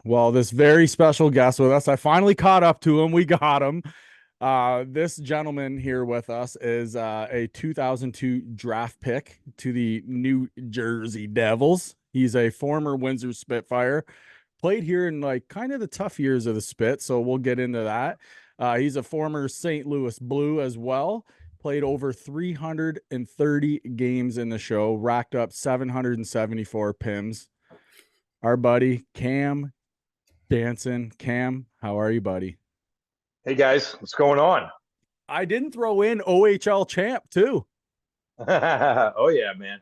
Well, this very special guest with us, I finally caught up to him. We got him. This gentleman here with us is a 2002 draft pick to the New Jersey Devils. He's a former Windsor Spitfire, played here in like kind of the tough years of the Spit, so we'll get into that. He's a former St. Louis Blue as well. Played over 330 games in the show, racked up 774 PIMs. Our buddy Cam Janssen. Cam, how are you, buddy? Hey guys, what's going on? I didn't throw in OHL champ too. Oh yeah, man.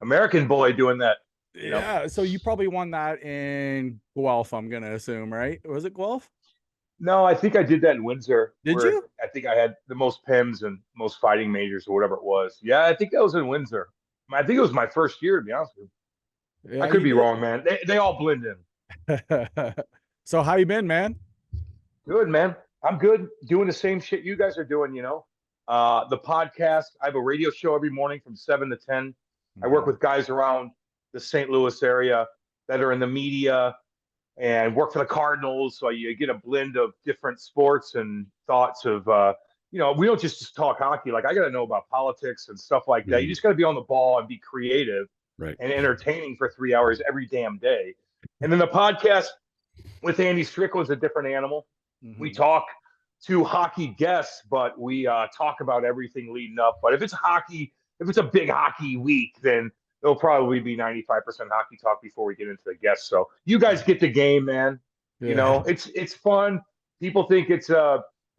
American boy doing that. Yeah, so you probably won that in Guelph, I'm gonna assume, right? Was it Guelph? No, I think I did that in Windsor, Did where you? I think I had the most PIMs and most fighting majors or whatever it was. Yeah, I think that was in Windsor. I think it was my first year, to be honest with you. I Yeah, could you be did. wrong, man. They all blend in. So how you been, man? Good, man. I'm good. Doing the same shit you guys are doing. The podcast. I have a radio show every morning from 7 to 10. I work Mhm. with guys around the St. Louis area that are in the media and work for the Cardinals. So you get a blend of different sports and thoughts of, we don't just talk hockey. Like I got to know about politics and stuff like that. You Mhm. just got to be on the ball and be creative Right. and entertaining for 3 hours every damn day. And then the podcast with Andy Strickland's a different animal. We Mhm. talk to hockey guests, but we talk about everything leading up. But if it's hockey, if it's a big hockey week, then it'll probably be 95% hockey talk before we get into the guests. So you guys get the game, man. Yeah. It's fun. People think it's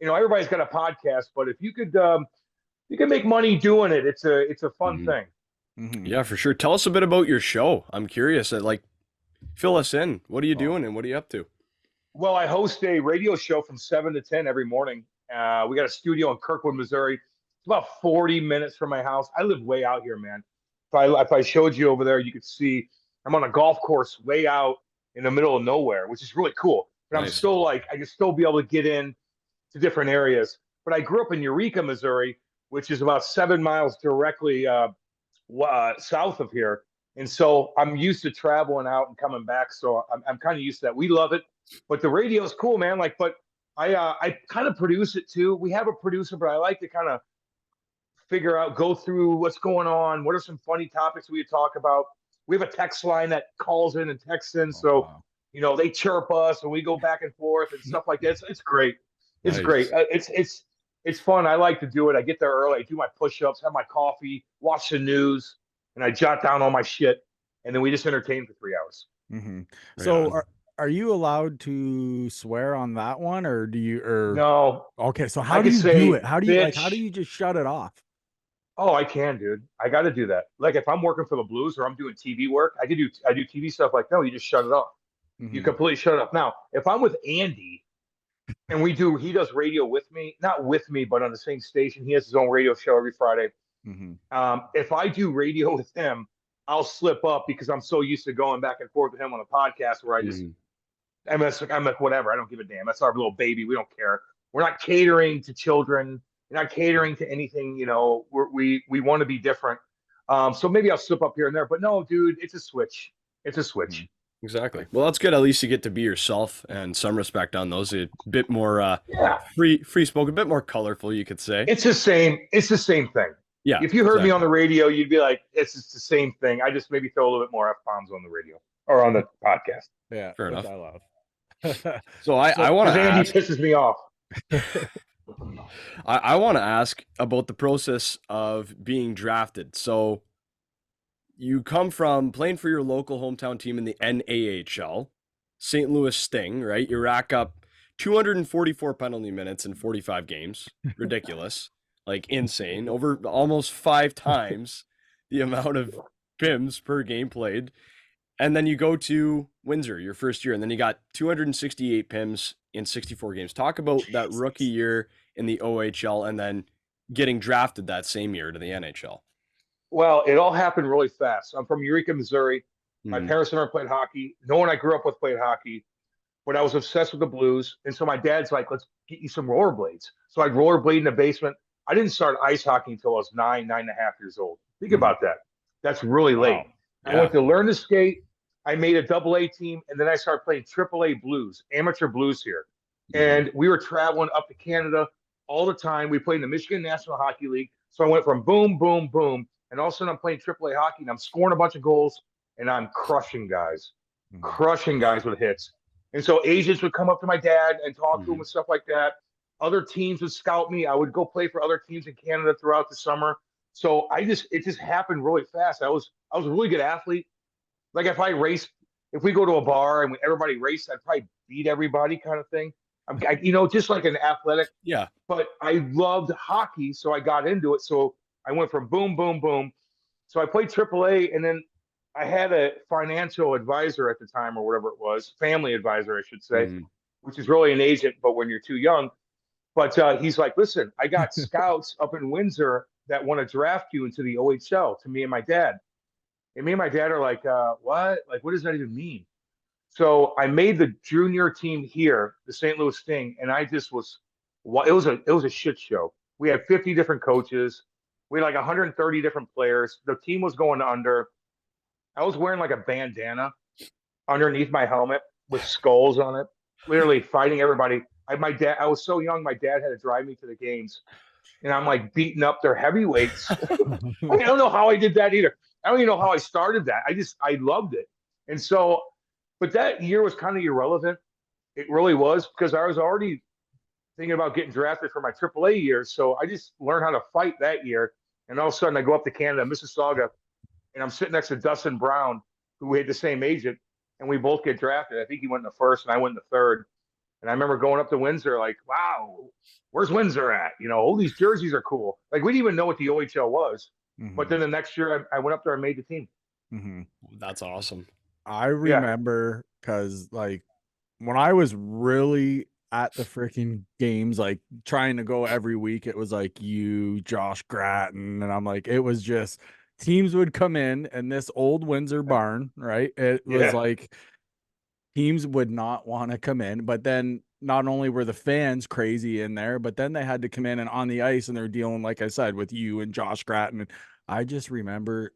everybody's got a podcast, but if you can make money doing it, it's a fun Mhm. thing. Mhm. Yeah, for sure. Tell us a bit about your show. I'm curious. Fill us in. What are you Well, doing and what are you up to? Well, I host a radio show from 7 to 10 every morning. We got a studio in Kirkwood, Missouri. It's about 40 minutes from my house. I live way out here, man. If I showed you over there, you could see I'm on a golf course way out in the middle of nowhere, which is really cool. But I'm Nice. still like, I can still be able to get in to different areas. But I grew up in Eureka, Missouri, which is about 7 miles directly south of here. And so I'm used to traveling out and coming back. So I'm kind of used to that. We love it, but the radio is cool, man. Like, but I kind of produce it too. We have a producer, but I like to kind of go through what's going on. What are some funny topics we talk about? We have a text line that calls in and texts in. oh, So, wow. they chirp us and we go back and forth and stuff like that. It's great. It's great. Nice. It's fun. I like to do it. I get there early. I do my push-ups, have my coffee, watch the news, and I jot down all my shit. And then we just entertain for 3 hours. Mhm. Right So on. are you allowed to swear on that one, or do you or No, okay, so I how do could you do say it? How do bitch. you just shut it off? Oh, I can, dude. I got to do that. Like if I'm working for the Blues or I'm doing TV work, I do TV stuff like no, you just shut it off. You Mhm. completely shut it off. Now, if I'm with Andy and he does radio with me, not with me, but on the same station. He has his own radio show every Friday. Mhm. If I do radio with him, I'll slip up because I'm so used to going back and forth with him on a podcast where Mhm. I'm like, whatever. I don't give a damn. That's our little baby. We don't care. We're not catering to children. We're not catering to anything. We want to be different. So maybe I'll slip up here and there. But no, dude, it's a switch. It's a Mhm. switch. Exactly. Well, that's good. At least you get to be yourself and some respect on those. A bit more Yeah, free spoken, a bit more colorful, you could say. it's the same. It's the same thing. Yeah, If you heard me on exactly. the radio, you'd be like, "It's just the same thing." I just maybe throw a little bit more f bombs on the radio or on the podcast Yeah, Fair which enough. I love. So I So want to because Andy ask pisses me off. I want to ask about the process of being drafted. So you come from playing for your local hometown team in the NAHL, St. Louis Sting, right? You rack up 244 penalty minutes in 45 games. Ridiculous. Like insane. Over almost 5 times the amount of PIMs per game played. And then you go to Windsor your first year, and then you got 268 PIMs in 64 games. Talk about that rookie year in the OHL and then getting drafted that same year to the NHL. Well, it all happened really fast. I'm from Eureka, Missouri. My Mhm. parents never played hockey. No one I grew up with played hockey, but I was obsessed with the Blues. And so my dad's like, let's get you some rollerblades. So I'd rollerblade in the basement. I didn't start ice hockey until I was 9.5 years old. Think Mhm. about that. That's really late. Wow. I Yeah. went to learn to skate. I made a AA team, and then I started playing AAA blues, amateur blues here. Mhm. And we were traveling up to Canada all the time. We played in the Michigan National Hockey League. So I went from boom, boom, boom. And all of a sudden I'm playing AAA hockey and I'm scoring a bunch of goals and I'm Mhm. crushing guys with hits. And so agents would come up to my dad and talk to him Mhm. and stuff like that. Other teams would scout me. I would go play for other teams in Canada throughout the summer. So it just happened really fast. I was a really good athlete. Like if we go to a bar and everybody raced, I'd probably beat everybody, kind of thing. Just like an athletic. Yeah. But I loved hockey, so I got into it. So I went from boom, boom, boom. So I played AAA, and then I had a financial advisor at the time, or whatever it was, family advisor, I should say, Mhm. which is really an agent, but when you're too young. But he's like, listen, I got scouts up in Windsor that want to draft you into the OHL to me and my dad. And me and my dad are like, what? Like, what does that even mean? So I made the junior team here, the St. Louis Sting, and I just was, it was a shit show. We had 50 different coaches. We had like 130 different players. The team was going under. I was wearing like a bandana underneath my helmet with skulls on it, literally fighting everybody. I was so young, my dad had to drive me to the games, and I'm like beating up their heavyweights. I don't know how I did that either. I don't even know how I started that. I loved it. And so, but that year was kind of irrelevant. It really was because I was already thinking about getting drafted for my AAA years. So I just learned how to fight that year. And all of a sudden I go up to Canada, Mississauga, and I'm sitting next to Dustin Brown, who had the same agent, and we both get drafted. I think he went in the first and I went in the third. And I remember going up to Windsor, like, wow, where's Windsor at? All these jerseys are cool. Like, we didn't even know what the OHL was. But then the next year, I went up there and made the team. Mm-hmm. That's awesome. I Yeah. remember because like when I was really at the freaking games, like trying to go every week, it was like you, Josh Gratton, and I'm like, it was just teams would come in this old Windsor barn, right? It was Yeah. like teams would not want to come in, but then not only were the fans crazy in there, but then they had to come in and on the ice and they're dealing, like I said, with you and Josh Gratton. And I just remember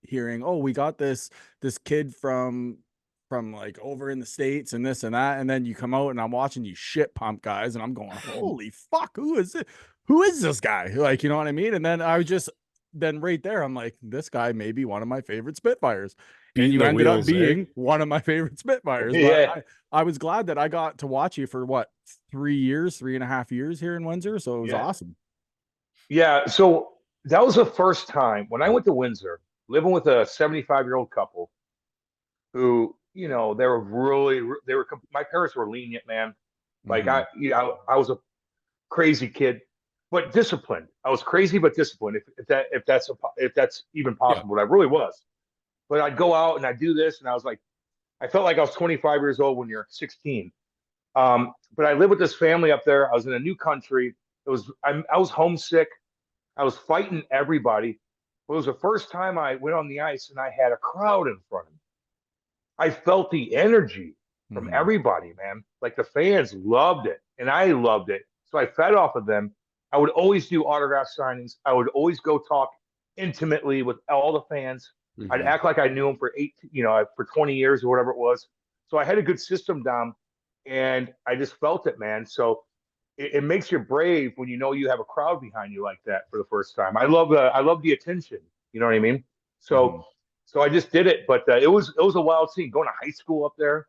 hearing, oh, we got this kid from like over in the States and this and that. And then you come out and I'm watching you shit pump guys and I'm going, holy fuck, who is it? Who is this guy? Like, you know what I mean? And then then right there, I'm like, this guy may be one of my favorite Spitfires. And Beating you the ended up wheels, eh? being one of my favorite Spitfires. But Yeah. I was glad that I got to watch you for what, 3 years, 3.5 years here in Windsor. So it was Yeah. awesome. Yeah. So that was the first time when I went to Windsor, living with a 75-year-old couple who, my parents were lenient, man. Like Mhm. I was a crazy kid, but disciplined. I was crazy, but disciplined. If that's even Yeah. possible, I really was. But I'd go out and I'd do this, and I felt like I was 25 years old when you're 16. But I lived with this family up there. I was in a new country. I was homesick. I was fighting everybody. It was the first time I went on the ice and I had a crowd in front of me. I felt the energy from Mhm. everybody, man. Like the fans loved it, and I loved it. So I fed off of them. I would always do autograph signings. I would always go talk intimately with all the fans. I'd Mhm. act like I knew them for 20 years or whatever it was. So I had a good system down, and I just felt it, man. So it makes you brave when you know you have a crowd behind you like that for the first time. I love the attention. You know what I mean? So Mhm. so I just did it, but it was a wild scene going to high school up there.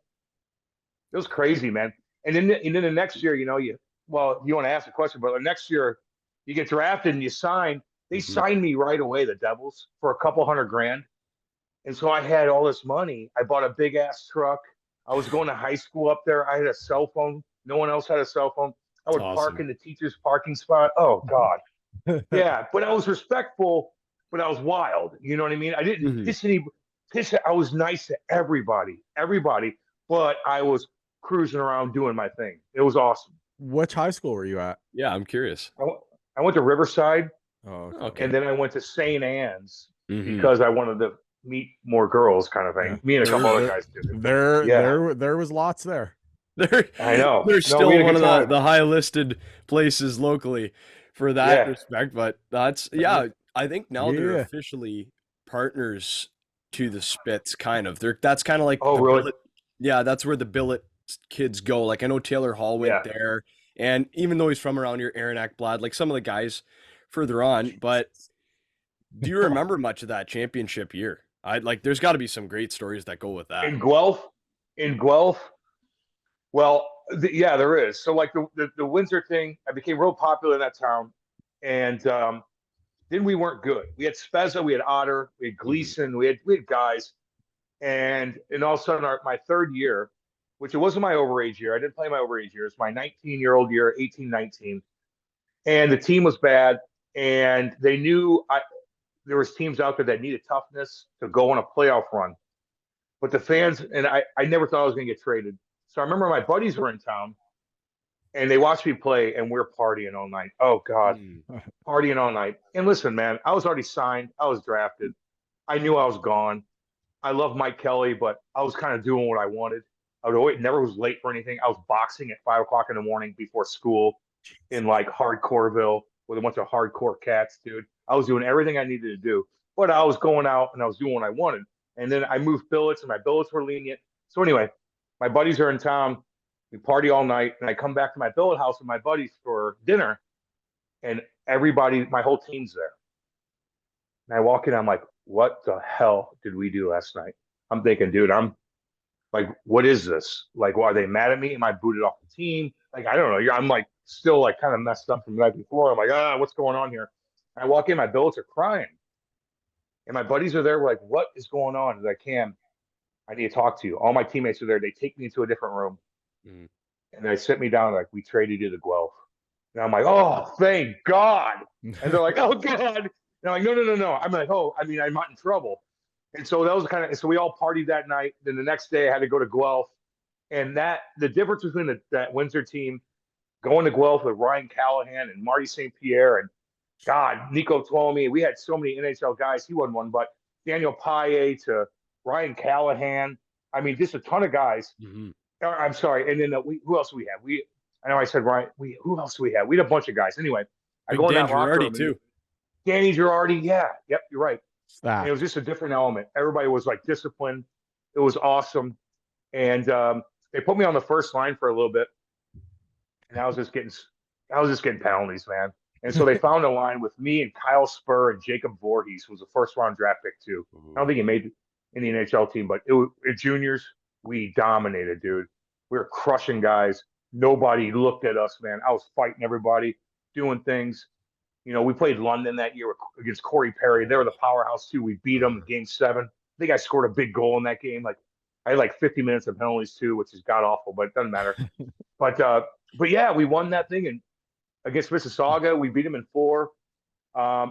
It was crazy, man. And then the next year, you want to ask a question, but the next year you get drafted and you sign. They Mhm. signed me right away, the Devils, for a couple hundred grand. And so I had all this money. I bought a big ass truck. I was going to high school up there. I had a cell phone. No one else had a cell phone. I It's would park awesome. in the teacher's parking spot. Oh God. Yeah. But I was respectful, but I was wild. You know what I mean? I didn't Mhm. piss. I was nice to everybody, but I was cruising around doing my thing. It was awesome. Which high school were you at? Yeah, I'm curious. I went to Riverside, Oh, okay. and Okay. then I went to St. Anne's Mhm. because I wanted to meet more girls, kind of Yeah. thing. Me and a couple other guys did it. Yeah, There was lots there. They're I know. they're No, we still had a one good of time. the high listed places locally for that Yeah, respect, but that's Uh, yeah, I think now they're Yeah. officially partners to the Spits, kind of. That's kind of like Oh, the really? billet. Yeah, that's where the billet kids go. Like I know Taylor Hall went Yeah. there, and even though he's from around here, Aaron Ekblad, like some of the guys further on. But do you remember much of that championship year? I like. There's got to be some great stories that go with that. In Guelph, in Guelph, well, yeah, there is. So like the Windsor thing, I became real popular in that town, and then we weren't good. We had Spezza, we had Otter, we had Gleason, we had guys, and all of a sudden my third year, which it wasn't my overage year, I didn't play my overage year. It's my 19-year-old year, 18, 19, and the team was bad, and they knew there was teams out there that needed toughness to go on a playoff run. But the fans, and I never thought I was going to get traded. So I remember my buddies were in town, and they watched me play, and we're partying all night. Oh, God, partying all night. And listen, man, I was already signed. I was drafted. I knew I was gone. I love Mike Kelly, but I was kind of doing what I wanted. I never was late for anything. I was boxing at 5 o'clock in the morning before school in like Hardcoreville with a bunch of hardcore cats, dude. I was doing everything I needed to do, but I was going out and I was doing what I wanted. And then I moved billets, and my billets were lenient. So anyway, my buddies are in town. We party all night, and I come back to my billet house with my buddies for dinner, and everybody, my whole team's there. And I walk in, I'm like, what the hell did we do last night? I'm thinking, dude, I'm like, what is this? Like, well, are they mad at me? Am I booted off the team? Like, I don't know. I'm like still like kind of messed up from the night before. I'm like, what's going on here? I walk in, my billets are crying. And my buddies are there. We're like, what is going on? He's like, Cam, I need to talk to you. All my teammates are there. They take me into a different room. And they sit me down like, we traded you to Guelph. And I'm like, oh, thank God. And they're like, oh, God. And I'm like, no. I'm like, I'm not in trouble. And so that was so we all partied that night. Then the next day I had to go to Guelph. And the difference between that Windsor team going to Guelph with Ryan Callahan and Marty St. Pierre and God, Nico Tuomi, we had so many NHL guys. He wasn't one, but Daniel Paille to Ryan Callahan. I mean, just a ton of guys. I'm sorry. And then who else do we have? I know I said Ryan. Who else do we have? We had a bunch of guys. Anyway, I go in that locker room. Too. Danny Girardi. Yeah. Yep. You're right. It was just a different element. Everybody was like disciplined. It was awesome. And they put me on the first line for a little bit. And I was just getting penalties, man. And so they found a line with me and Kyle Spur and Jacob Voorhees, who was a first-round draft pick too. I don't think he made in the NHL team, but at juniors, we dominated, dude. We were crushing guys. Nobody looked at us, man. I was fighting everybody, doing things. We played London that year against Corey Perry. They were the powerhouse too. We beat them in Game 7. I think I scored a big goal in that game. Like I had like 50 minutes of penalties too, which is god awful, but it doesn't matter. But yeah, we won that thing, and against Mississauga, we beat them in 4.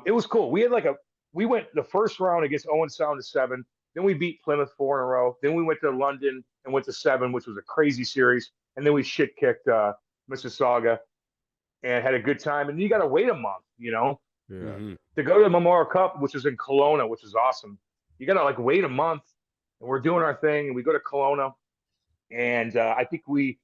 It was cool. We went the first round against Owen Sound to 7. Then we beat Plymouth 4 in a row. Then we went to London and went to 7, which was a crazy series. And then we shit kicked Mississauga and had a good time. And you got to wait a month, to go to the Memorial Cup, which is in Kelowna, which is awesome. You got to wait a month, and we're doing our thing. And we go to Kelowna, and I think we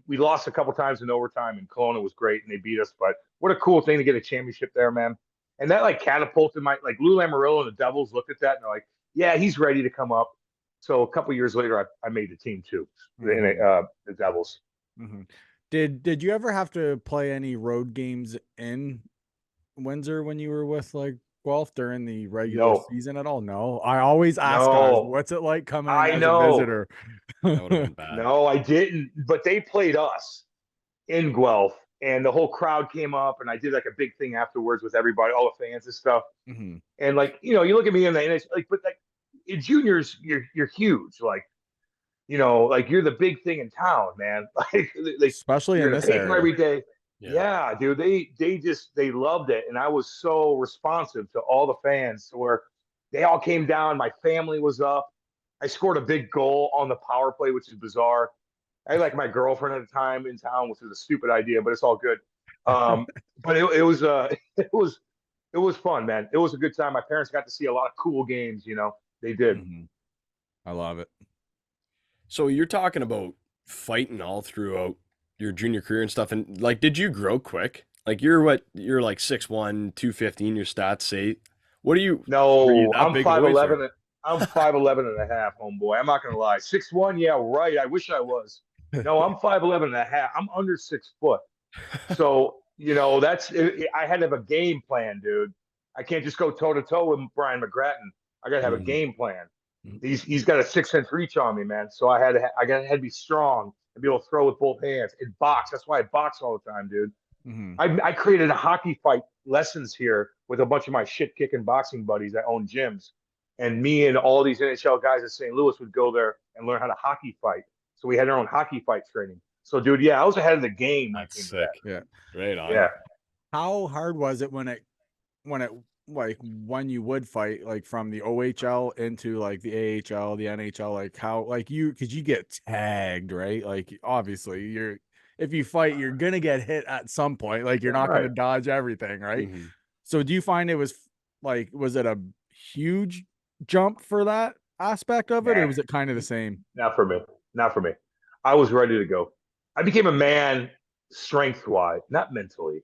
lost a couple times in overtime, and Kelowna was great, and they beat us. But what a cool thing to get a championship there, man. And that catapulted Lou Lamoriello and the Devils looked at that and they're like, yeah, he's ready to come up. So a couple years later, I made the team too, the Devils. Did you ever have to play any road games in Windsor when you were with Guelph during the regular season at all? No, I always ask guys, what's it like coming in as a visitor? That would have been bad. No, I didn't. But they played us in Guelph, and the whole crowd came up, and I did a big thing afterwards with everybody, all the fans and stuff. And you look at me in the NHL, but in juniors, you're huge. You're the big thing in town, man. Especially in this area every day. Yeah, dude. They loved it, and I was so responsive to all the fans, where they all came down. My family was up. I scored a big goal on the power play, which is bizarre. I had my girlfriend at the time in town, which was a stupid idea, but it's all good. But it was fun, man. It was a good time. My parents got to see a lot of cool games. They did. I love it. So you're talking about fighting all throughout your junior career and stuff, and did you grow quick? You're 6'1", 215. Your stats say. What are you? No, I'm 5'11". I'm 5'11" and a half, homeboy. I'm not gonna lie. 6'1", yeah, right. I wish I was. No, I'm 5'11" and a half. I'm under 6 foot. So, I had to have a game plan, dude. I can't just go toe to toe with Brian McGrattan. I gotta have a game plan. He's got a 6-inch reach on me, man. So I had to be strong and be able to throw with both hands and box. That's why I box all the time, dude. I created a hockey fight lessons here with a bunch of my shit kicking boxing buddies that own gyms. And me and all these NHL guys in St. Louis would go there and learn how to hockey fight. So we had our own hockey fight training. So, dude, yeah, I was ahead of the game. That's sick. Yeah. Right on. Yeah. How hard was it when you would fight, like from the OHL into like the AHL, the NHL, like how, like cause you get tagged, right? Like obviously if you fight, you're going to get hit at some point. Like you're not going to dodge everything. Right. So do you find it was it a huge jump for that aspect of it? Or was it kind of the same? Not for me. I was ready to go. I became a man strength-wise, not mentally.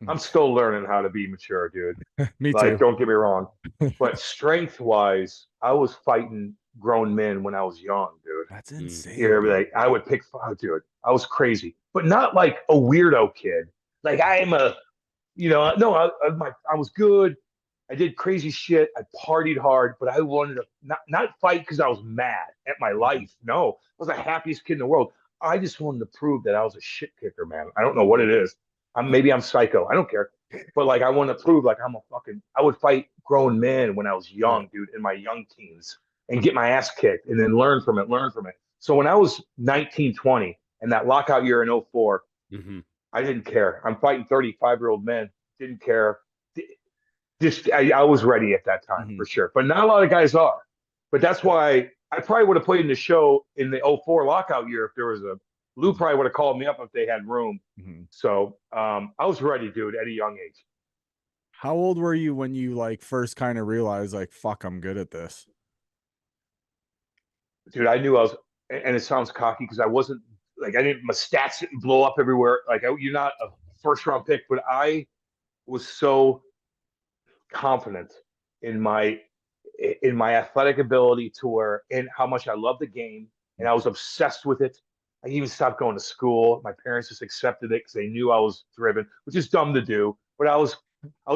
I'm still learning how to be mature, dude. Me too. Don't get me wrong. But strength-wise, I was fighting grown men when I was young, dude. That's insane. Like I would pick fight, dude. I was crazy. But not like a weirdo kid. Like I am I was good. I did crazy shit. I partied hard, but I wanted to not fight because I was mad at my life. No, I was the happiest kid in the world. I just wanted to prove that I was a shit kicker, man. I don't know what it is. Maybe I'm psycho. I don't care. But like, I want to prove like I would fight grown men when I was young, dude, in my young teens and get my ass kicked and then learn from it. So when I was 19, 20 and that lockout year in 04, I didn't care. I'm fighting 35-year-old men. Didn't care. I was ready at that time for sure. But not a lot of guys are. But that's why I probably would have played in the show in the 04 lockout year if there was Lou probably would have called me up if they had room. So I was ready, dude, at a young age. How old were you when you like first kind of realized like, fuck, I'm good at this? Dude, I knew I was, and it sounds cocky because I wasn't like, my stats didn't blow up everywhere. Like you're not a first round pick, but I was so confident in my athletic ability and how much I love the game, and I was obsessed with it. I even stopped going to school. My parents just accepted it because they knew I was driven, which is dumb to do. But I was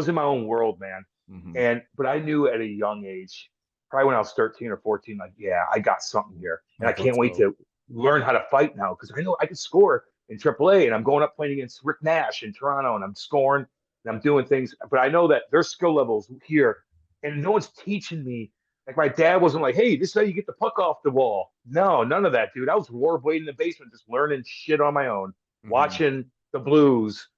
in my own world, man. But I knew at a young age, probably when I was 13 or 14, like, yeah, I got something here, and I can't wait to learn how to fight now because I know I can score in AAA, and I'm going up playing against Rick Nash in Toronto, and I'm scoring and I'm doing things. But I know that there's skill levels here, and no one's teaching me. Like my dad wasn't like, hey, this is how you get the puck off the wall. No, none of that, dude. I was rollerblading in the basement, just learning shit on my own, watching the Blues,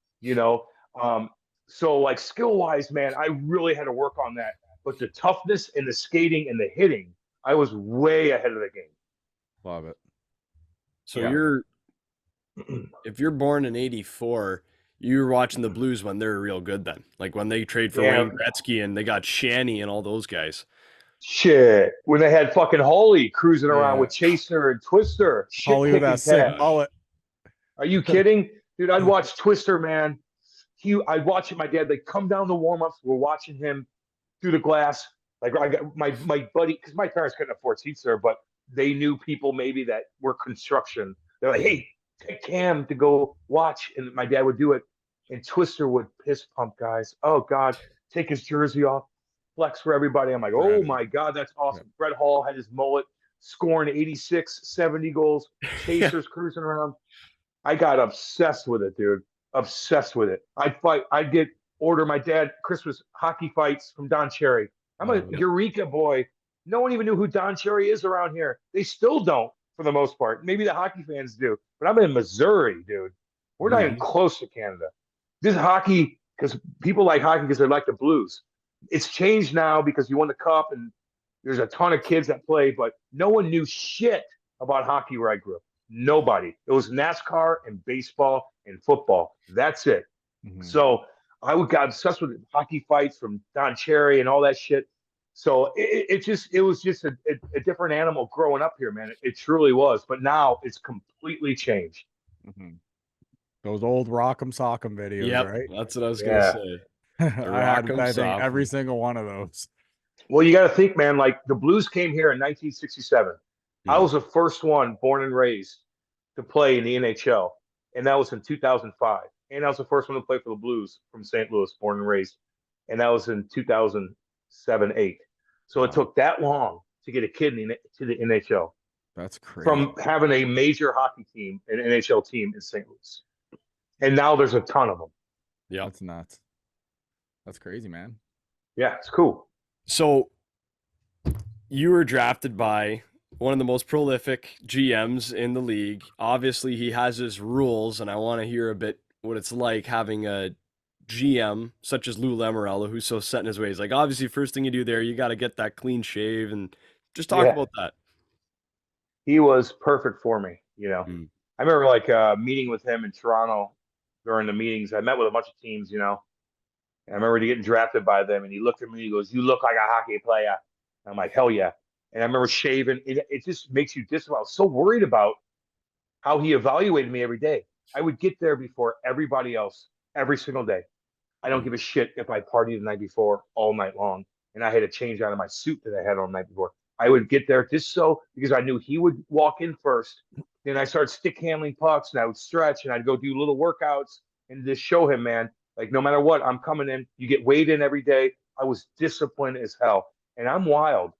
So like skill wise, man, I really had to work on that. But the toughness and the skating and the hitting, I was way ahead of the game. Love it. So if you're born in 84, you were watching the Blues when they're real good then. Like when they trade for Wayne Gretzky and they got Shanny and all those guys. Shit. When they had fucking Holly cruising around with Chaser and Twister. Holly with that sick mullet. Are you kidding? Dude, I'd watch Twister, man. I'd watch it. My dad, they'd come down the warm-ups. We're watching him through the glass. Like I got my buddy, because my parents couldn't afford seats there, but they knew people maybe that were construction. They're like, hey, take Cam to go watch. And my dad would do it. And Twister would piss pump guys. Oh, God, take his jersey off. Flex for everybody. I'm like, oh my God, that's awesome. Brett Hall had his mullet, scoring 86, 70 goals, Chasers cruising around. I got obsessed with it, dude. Obsessed with it. I'd order my dad Christmas hockey fights from Don Cherry. I'm a Eureka boy. No one even knew who Don Cherry is around here. They still don't, for the most part. Maybe the hockey fans do. But I'm in Missouri, dude. We're not even close to Canada. This hockey, because people like hockey because they like the Blues. It's changed now because you won the cup and there's a ton of kids that play, but no one knew shit about hockey where I grew up. Nobody. It was NASCAR and baseball and football. That's it. So I got obsessed with hockey fights from Don Cherry and all that shit. So it was just a different animal growing up here, man. It truly was. But now it's completely changed. Those old Rock'em Sock'em videos, right? That's what I was going to say. I think every single one of those. Well, you got to think, man, like the Blues came here in 1967. I Mm. was the first one born and raised to play in the NHL, and that was in 2005. And I was the first one to play for the Blues from St. Louis, born and raised, and that was in 2007, 8. So it Wow, took that long to get a kid to the NHL that's crazy. from having a major hockey team, an NHL team in St. Louis. And now there's a ton of them. Yeah. That's nuts. That's crazy, man. Yeah, it's cool. So you were drafted by one of the most prolific GMs in the league. Obviously, he has his rules, and I want to hear a bit what it's like having a GM such as Lou Lamoriello, who's so set in his ways. Like, obviously, first thing you do there, you got to get that clean shave and just talk Yeah, about that. he was perfect for me. Mm. I remember like meeting with him in Toronto during the meetings. I met with a bunch of teams, and I remember getting drafted by them, and he looked at me. He goes, "You look like a hockey player." And I'm like, "Hell yeah!" And I remember shaving. It just makes you disciplined. I was so worried about how he evaluated me every day. I would get there before everybody else every single day. I don't Mm. give a shit if I partied the night before all night long and I had to change out of my suit that I had on the night before. I would get there just so because I knew he would walk in first. Then I started stick handling pucks and I would stretch and I'd go do little workouts and just show him, man, like no matter what, I'm coming in. You get weighed in every day. I was disciplined as hell. And I'm wild.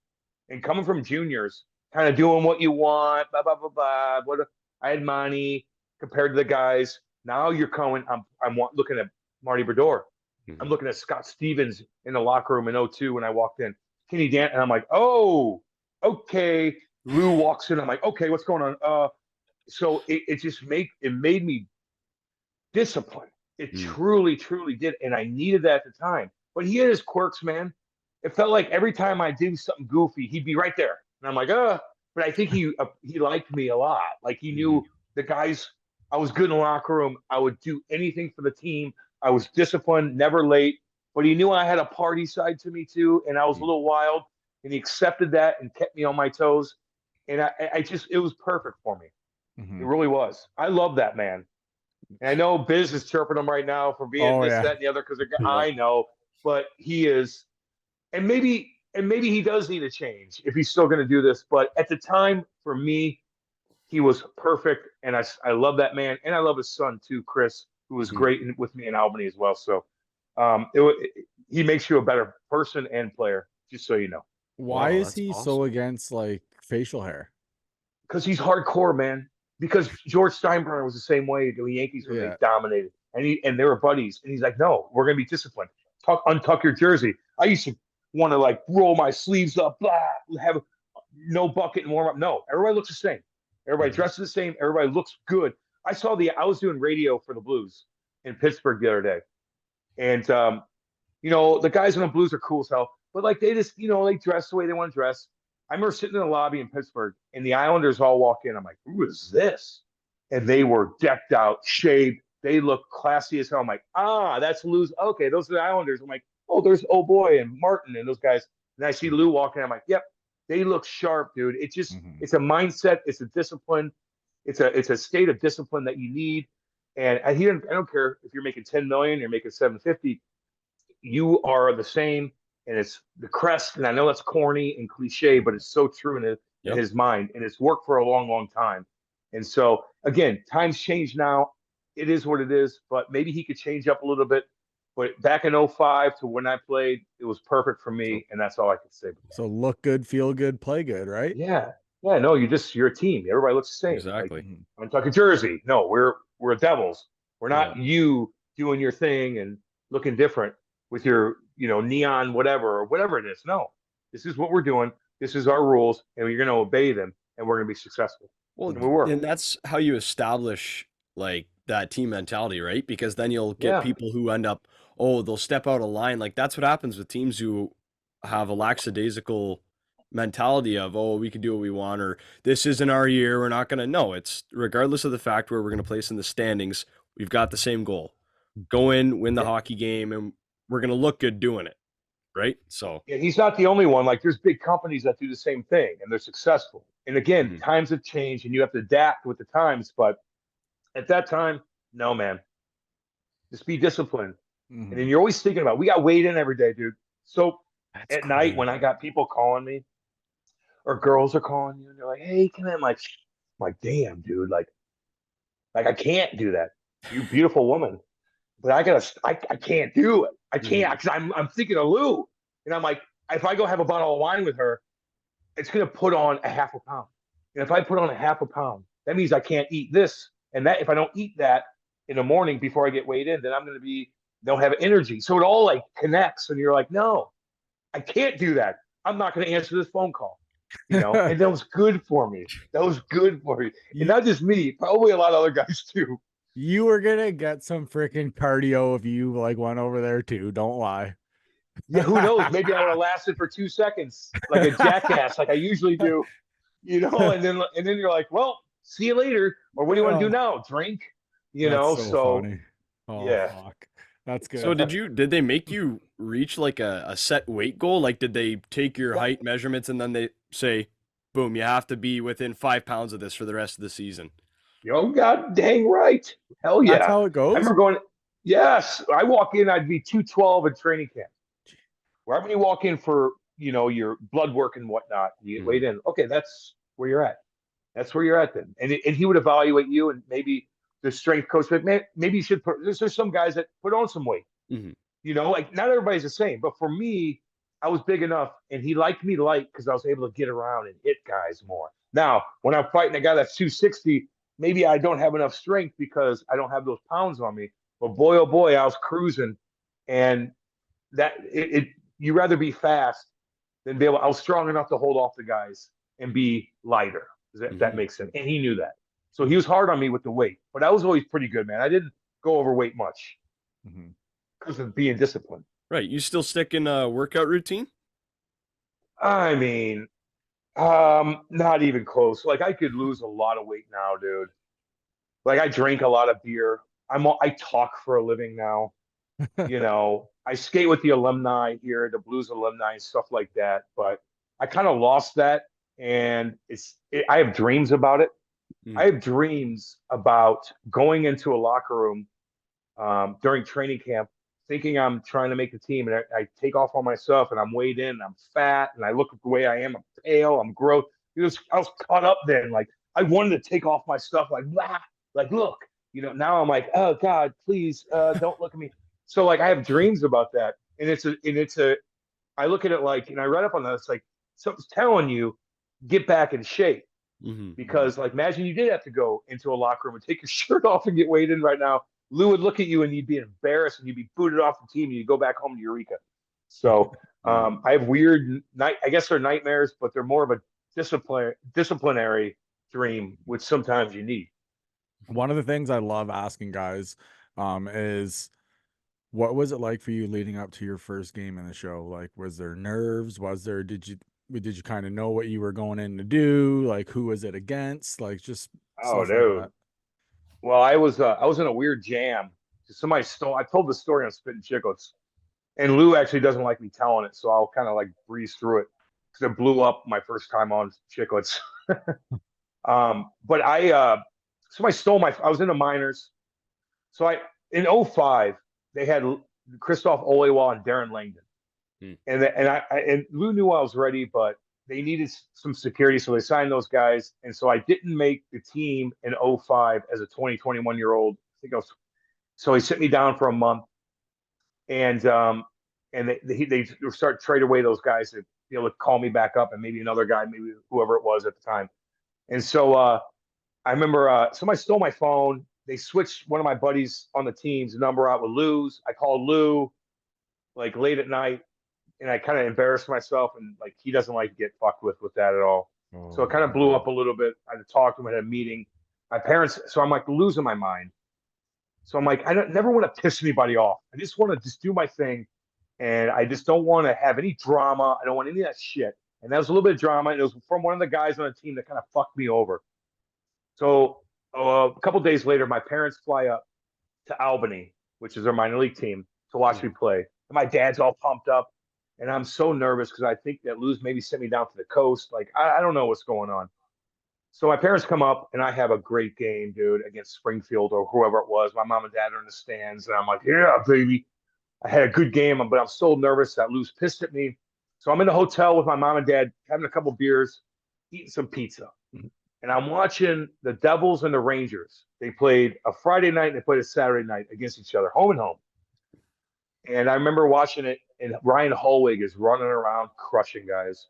And coming from juniors, kind of doing what you want, blah, blah, blah, blah. I had money compared to the guys. Now you're coming, I'm looking at Marty Brodeur. I'm Mhm. looking at Scott Stevens in the locker room in '02 when I walked in. Kenny Dan, and I'm like, oh, okay. Lou walks in. I'm like, okay, what's going on? So it just made me disciplined. It Mm. truly, truly did, and I needed that at the time. But he had his quirks, man. It felt like every time I do something goofy, he'd be right there, and I'm like, But I think he liked me a lot. Like he Mhm. knew the guys. I was good in the locker room. I would do anything for the team. I was disciplined, never late. But he knew I had a party side to me too, and I was a Mm. little wild. And he accepted that and kept me on my toes. And I just, it was perfect for me. It Mhm. really was. I love that man. And I know Biz is chirping him right now for being Oh this, yeah. that, and the other because Yep. I know, but he is, and maybe he does need a change if he's still going to do this. But at the time, for me, he was perfect, and I love that man, and I love his son too, Chris, who was Mhm. great with me in Albany as well. So, he makes you a better person and player, just so you know, Why Wow, is that's he so awesome. against like facial hair? because he's hardcore, man. Because George Steinbrenner was the same way to the Yankees when they Yeah. dominated, and they were buddies. And he's like, "No, we're gonna be disciplined. Untuck your jersey." I used to want to like roll my sleeves up, blah, have no bucket and warm up. No, everybody looks the same. Everybody Mhm. dresses the same. Everybody looks good. I was doing radio for the Blues in Pittsburgh the other day, and the guys in the Blues are cool as hell, but like they just, they dress the way they want to dress. I remember sitting in the lobby in Pittsburgh and the Islanders all walk in. I'm like, who is this? And they were decked out, shaved. They look classy as hell. I'm like, that's Lou's. Okay, those are the Islanders. I'm like, oh, there's old boy and Martin and those guys. And I see Mhm. Lou walking. I'm like, yep, they look sharp, dude. Mhm. It's a mindset. It's a discipline. It's a state of discipline that you need. And I don't care if you're making 10 million, you're making 750. You are the same, and it's the crest. And I know that's corny and cliche, but Mhm. it's so true in Yep. his mind, and it's worked for a long, long time. And so again, times change now. It is what it is, but maybe he could change up a little bit. But back in '05 to when I played, it was perfect for So me, and that's all I could say. So look good, feel good, play good, right? Yeah, yeah. No, you're a team. Everybody looks the same. Like exactly. Mhm. I'm talking Jersey. No, we're Devils. We're Yeah. not you doing your thing and looking different with your neon whatever it is. No, this is what we're doing. This is our rules, and you're going to obey them, and we're going to be successful. Well, And we were. and that's how you establish like that team mentality, right? Because then you'll get Yeah, people who end up, oh, they'll step out of line. Like that's what happens with teams who have a lackadaisical mentality of, oh, we can do what we want, or this isn't our year. We're not gonna. No, it's regardless of the fact where we're gonna place in the standings, we've got the same goal. Go in, win the yeah, hockey game, and we're gonna look good doing it, right? So, yeah. He's not the only one. Like there's big companies that do the same thing, and they're successful. And again, mhm. times have changed, and you have to adapt with the times. But at that time, no, man, just be disciplined. And then Mhm. you're always thinking about, we got weighed in every day, dude. So That's At night when I crazy. got people calling me or girls are calling you and they're like, "Hey, come in," I'm like, damn, dude, like I can't do that. You beautiful woman, but I can't do it. I can't Mhm. because I'm thinking of Lou, and I'm like, if I go have a bottle of wine with her, it's gonna put on a half a pound, and if I put on a half a pound, that means I can't eat this, and that if I don't eat that in the morning before I get weighed in, then I'm gonna be don't have energy. So it all like connects, and you're like, no, I can't do that. I'm not gonna answer this phone call, and that was good for me. That was good for me, and you not just me, probably a lot of other guys too. you were gonna get some freaking cardio if you like went over there too. Don't lie. Yeah, who knows? Maybe I would have lasted for 2 seconds, like a jackass, like I usually do, and then you're like, well, see you later, or what do you want to do Oh, now? Drink, that's so So funny. Oh yeah. fuck. That's So good. did they make you reach like a set weight goal? Like did they take your Well, height measurements and then they say, boom, you have to be within 5 pounds of this for the rest of the season? yo, god dang right, hell That's yeah. how it I goes. remember going. Yes, I walk in, I'd be 212 in training camp. Wherever you walk in for your blood work and whatnot, you get Mhm. weighed in. Okay, that's where you're at. That's where you're at then. And he would evaluate you, and maybe the strength coach, but maybe you should put. There's some guys that put on some weight. Mhm. Like not everybody's the same. But for me, I was big enough, and he liked me light because I was able to get around and hit guys more. Now, when I'm fighting a guy that's 260, maybe I don't have enough strength because I don't have those pounds on me. But boy, oh boy, I was cruising, and you rather be fast than be able. I was strong enough to hold off the guys and be lighter. If that Mhm. makes sense, and he knew that, so he was hard on me with the weight. But I was always pretty good, man. I didn't go overweight much Mhm. because of being disciplined. Right. You still stick in a workout routine? I mean, not even close. Like I could lose a lot of weight now, dude. Like I drink a lot of beer. I talk for a living now. I skate with the alumni here, the Blues alumni and stuff like that. But I kind of lost that, and I have dreams about it. I Mhm. have dreams about going into a locker room during training camp, thinking I'm trying to make the team, and I take off all my stuff, and I'm weighed in, and I'm fat, and I look the way I am. I'm pale, I'm gross. I was caught up then. Like I wanted to take off my stuff, like blah, like look. Now I'm like, oh God, please don't look at me. So like I have dreams about that, and it's a. I look at it like, and I read up on that. It's like something's telling you, get back in shape Mhm. because like imagine you did have to go into a locker room and take your shirt off and get weighed in right now. Lou would look at you and you'd be embarrassed and you'd be booted off the team and you'd go back home to Eureka. So Mhm. I have weird night. I guess they're nightmares, but they're more of a disciplinary dream, which sometimes you need. One of the things I love asking guys is what was it like for you leading up to your first game in the show? Like, was there nerves? Did you kind of know what you were going in to do? Like, who was it against? Like, just Oh, stuff like dude. that. Well, I was in a weird jam. Somebody stole. I told the story on Spitting Chicklets, and Lou actually doesn't like me telling it, so I'll kind of like breeze through it because it blew up my first time on Chicklets. But somebody stole my. I was in the minors, so I in '05 they had Christoph Olewa and Darren Langdon, Mhm. and Lou knew I was ready, but they needed some security, so they signed those guys, and so I didn't make the team in '05 as a 21 year old. I think I was. So he sent me down for a month, and they start trade away those guys to be able to call me back up, and maybe another guy, maybe whoever it was at the time. And so I remember somebody stole my phone. They switched one of my buddies on the team's number out with Lou's. I called Lou like late at night, and I kind of embarrassed myself, and like he doesn't like to get fucked with that at all. So it Oh kind of blew man. up a little bit. I had to talk to him at a meeting. My parents, so I'm like losing my mind. So I'm like, never want to piss anybody off. I just want to just do my thing, and I just don't want to have any drama. I don't want any of that shit. And that was a little bit of drama. And it was from one of the guys on the team that kind of fucked me over. So a couple days later, my parents fly up to Albany, which is our minor league team, to watch me Mhm. play. And my dad's all pumped up, and I'm so nervous because I think that Lou's maybe sent me down to the coast. Like I don't know what's going on. So my parents come up, and I have a great game, dude, against Springfield or whoever it was. My mom and dad are in the stands, and I'm like, yeah, baby. I had a good game, but I'm still nervous that Lou's pissed at me. So I'm in the hotel with my mom and dad, having a couple beers, eating some pizza. And I'm watching the Devils and the Rangers. They played a Friday night and they played a Saturday night against each other, home and home. And I remember watching it, and Ryan Holwig is running around crushing guys.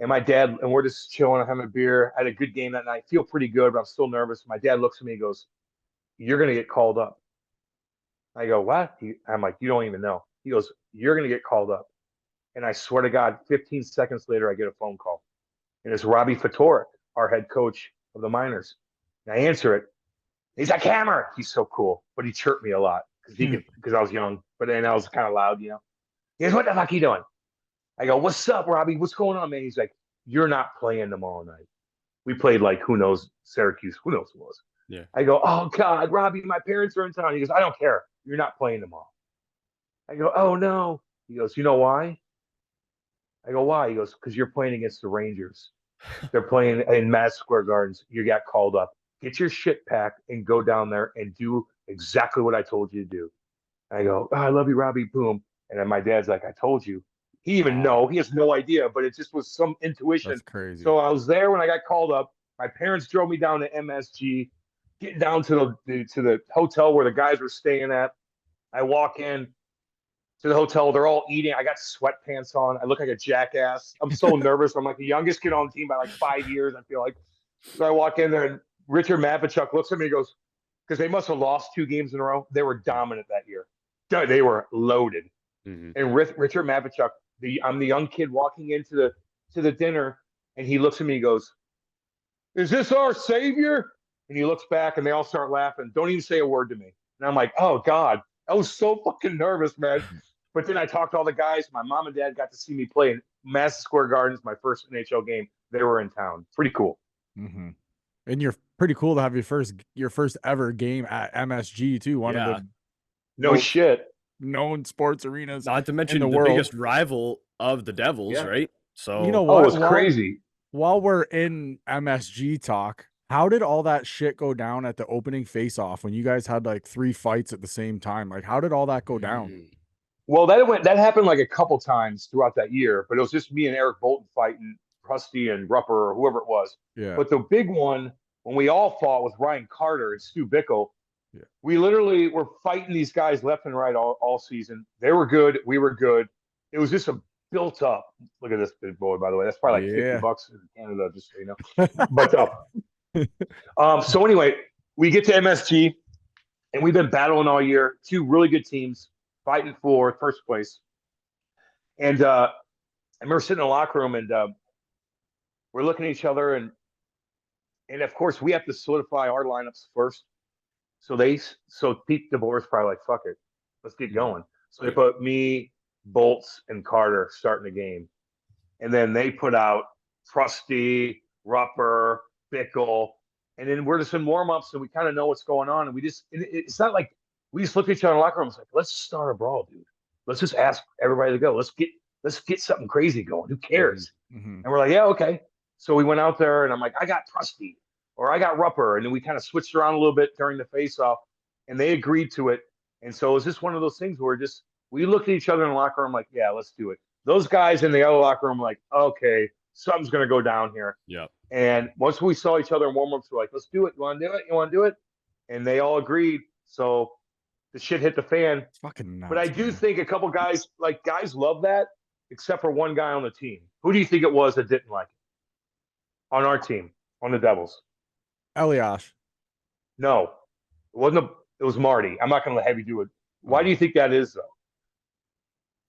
And my dad, and we're just chilling, having a beer. I had a good game that night. Feel pretty good, but I'm still nervous. My dad looks at me and goes, "You're going to get called up." I go, "What?" I'm like, "You don't even know." He goes, "You're going to get called up." And I swear to God, 15 seconds later, I get a phone call. And it's Robbie Fatorik, our head coach of the Miners. And I answer it. He's like, "Hammer." He's so cool, but he chirped me a lot because I was young, but then I was kind of loud, you know. He goes, "What the fuck are you doing?" I go, "What's up, Robbie? What's going on, man?" He's like, "You're not playing tomorrow night." We played like, who knows, Syracuse, who knows who it was. Yeah. I go, "Oh God, Robbie, my parents are in town." He goes, "I don't care. You're not playing tomorrow." I go, "Oh no." He goes, "You know why?" I go, "Why?" He goes, "Because you're playing against the Rangers. They're playing in Madison Square Gardens. You got called up. Get your shit packed and go down there and do exactly what I told you to do." I go, "Oh, I love you, Robbie." Boom. And then my dad's like, "I told you." He has no idea, but it just was some intuition. That's crazy. So I was there when I got called up. My parents drove me down to MSG, getting down to the hotel where the guys were staying at. I walk in to the hotel. They're all eating. I got sweatpants on. I look like a jackass. I'm so nervous. I'm like the youngest kid on the team by like 5 years, I feel like. So I walk in there, and Richard Matvichuk looks at me and goes, because they must have lost 2 games in a row. They were dominant that year. They were loaded. Mm-hmm. And Richard Matvichuk, I'm the young kid walking into the dinner, and he looks at me and goes, "Is this our savior?" And he looks back, and they all start laughing. Don't even say a word to me. And I'm like, "Oh God." I was so fucking nervous, man. But then I talked to all the guys. My mom and dad got to see me play in Madison Square Gardens, my first NHL game. They were in town. Pretty cool. Mm-hmm. And you're pretty cool to have your first ever game at MSG too. One of the no shit known sports arenas. Not to mention the world. biggest rival of the Devils, right? So you know what? It's crazy. While we're in MSG talk, how did all that shit go down at the opening face-off when you guys had like 3 fights at the same time? Like, how did all that go down? Well, that happened like a couple times throughout that year, but it was just me and Eric Bolton fighting Krusty and Rupper or whoever it was. Yeah. But the big one, when we all fought with Ryan Carter and Stu Bickle, yeah, we literally were fighting these guys left and right all season. They were good. We were good. It was just a built up. Look at this big boy, by the way. That's probably like $50 in Canada, just so you know. But so anyway, we get to MSG, and we've been battling all year. 2 really good teams fighting for first place. And I remember sitting in the locker room, and we're looking at each other, and of course we have to solidify our lineups first. So Pete DeBoer is probably like, "Fuck it, let's get going." So they put me, Bolts, and Carter starting the game, and then they put out Krusty, Rupper, Bickle, and then we're just in warm-ups, and we kind of know what's going on, and it's not like we just look at each other in the locker room. It's like, let's start a brawl, dude. Let's just ask everybody to go. Let's get something crazy going. Who cares? Mm-hmm. And we're like, yeah, okay. So we went out there, and I'm like, I got Krusty, or I got Rupper, and then we kind of switched around a little bit during the face-off, and they agreed to it. And so it was just one of those things where we looked at each other in the locker room like, yeah, let's do it. Those guys in the other locker room were like, okay, something's going to go down here. Yeah. And once we saw each other in warm-ups, we're like, let's do it. You want to do it? You want to do it? And they all agreed. So the shit hit the fan. It's fucking nuts, but I do think a couple guys love that, except for one guy on the team. Who do you think it was that didn't like it on our team, on the Devils? Elias. No, it wasn't. It was Marty. I'm not going to have you do it. Why do you think that is, though?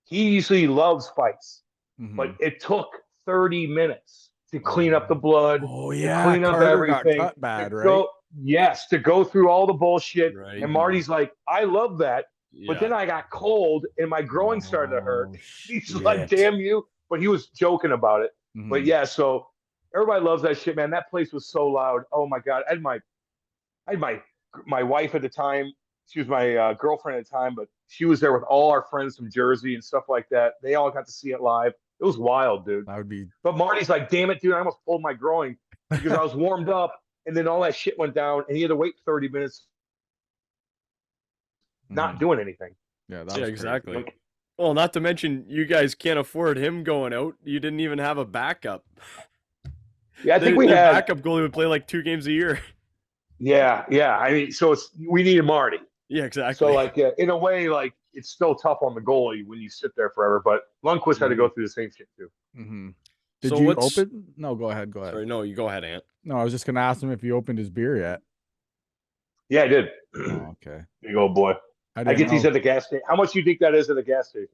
He usually loves fights, but it took 30 minutes to clean up the blood, to clean up everything. Got cut bad, right? To go through all the bullshit. Right. And Marty's like, I love that, but then I got cold and my groin started to hurt. He's like, damn you. But he was joking about it. Mm-hmm. But yeah, so everybody loves that shit, man. That place was so loud. Oh my God. I had my wife at the time. She was my girlfriend at the time, but she was there with all our friends from Jersey and stuff like that. They all got to see it live. It was wild, dude. That would be. But Marty's like, damn it, dude. I almost pulled my groin because I was warmed up, and then all that shit went down, and he had to wait 30 minutes not doing anything. Yeah, exactly. Well, not to mention you guys can't afford him going out. You didn't even have a backup. Yeah, I think we Their had. backup goalie would play like 2 games a year. Yeah, yeah. I mean, so we needed Marty. Yeah, So exactly. like in a way, like it's still tough on the goalie when you sit there forever. But Lundqvist had to go through the same shit too. Mm-hmm. Did So you what's open? No, go ahead. Go ahead. sorry, no, you go ahead, Ant. No, I was just gonna ask him if he opened his beer yet. Yeah, I did. Oh, okay. Big old boy. I I didn't get these know. at the gas station. How much do you think that is at the gas station?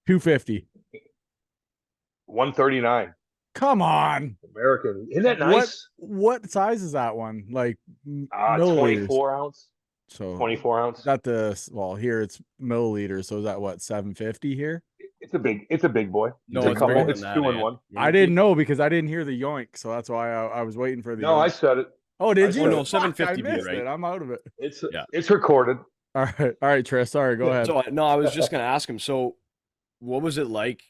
250. 139. Come on. American. Isn't that What nice? what size is that one? Like milliliters. 24 ounce. So 24 ounce. got here it's milliliters. So is that what 750 here? It's a big boy. No, It's a it's couple. bigger than It's that, 2 in Ant. 1. I didn't know because I didn't hear the yoink, so that's why I was waiting for the No, I yoink. said it. Oh, did I you? said no, it. Fuck, 750 I beer, missed right? it. I'm out of it. Yeah. It's recorded. All right, Tris. Sorry, go ahead. So no, I was just gonna ask him. So, what was it like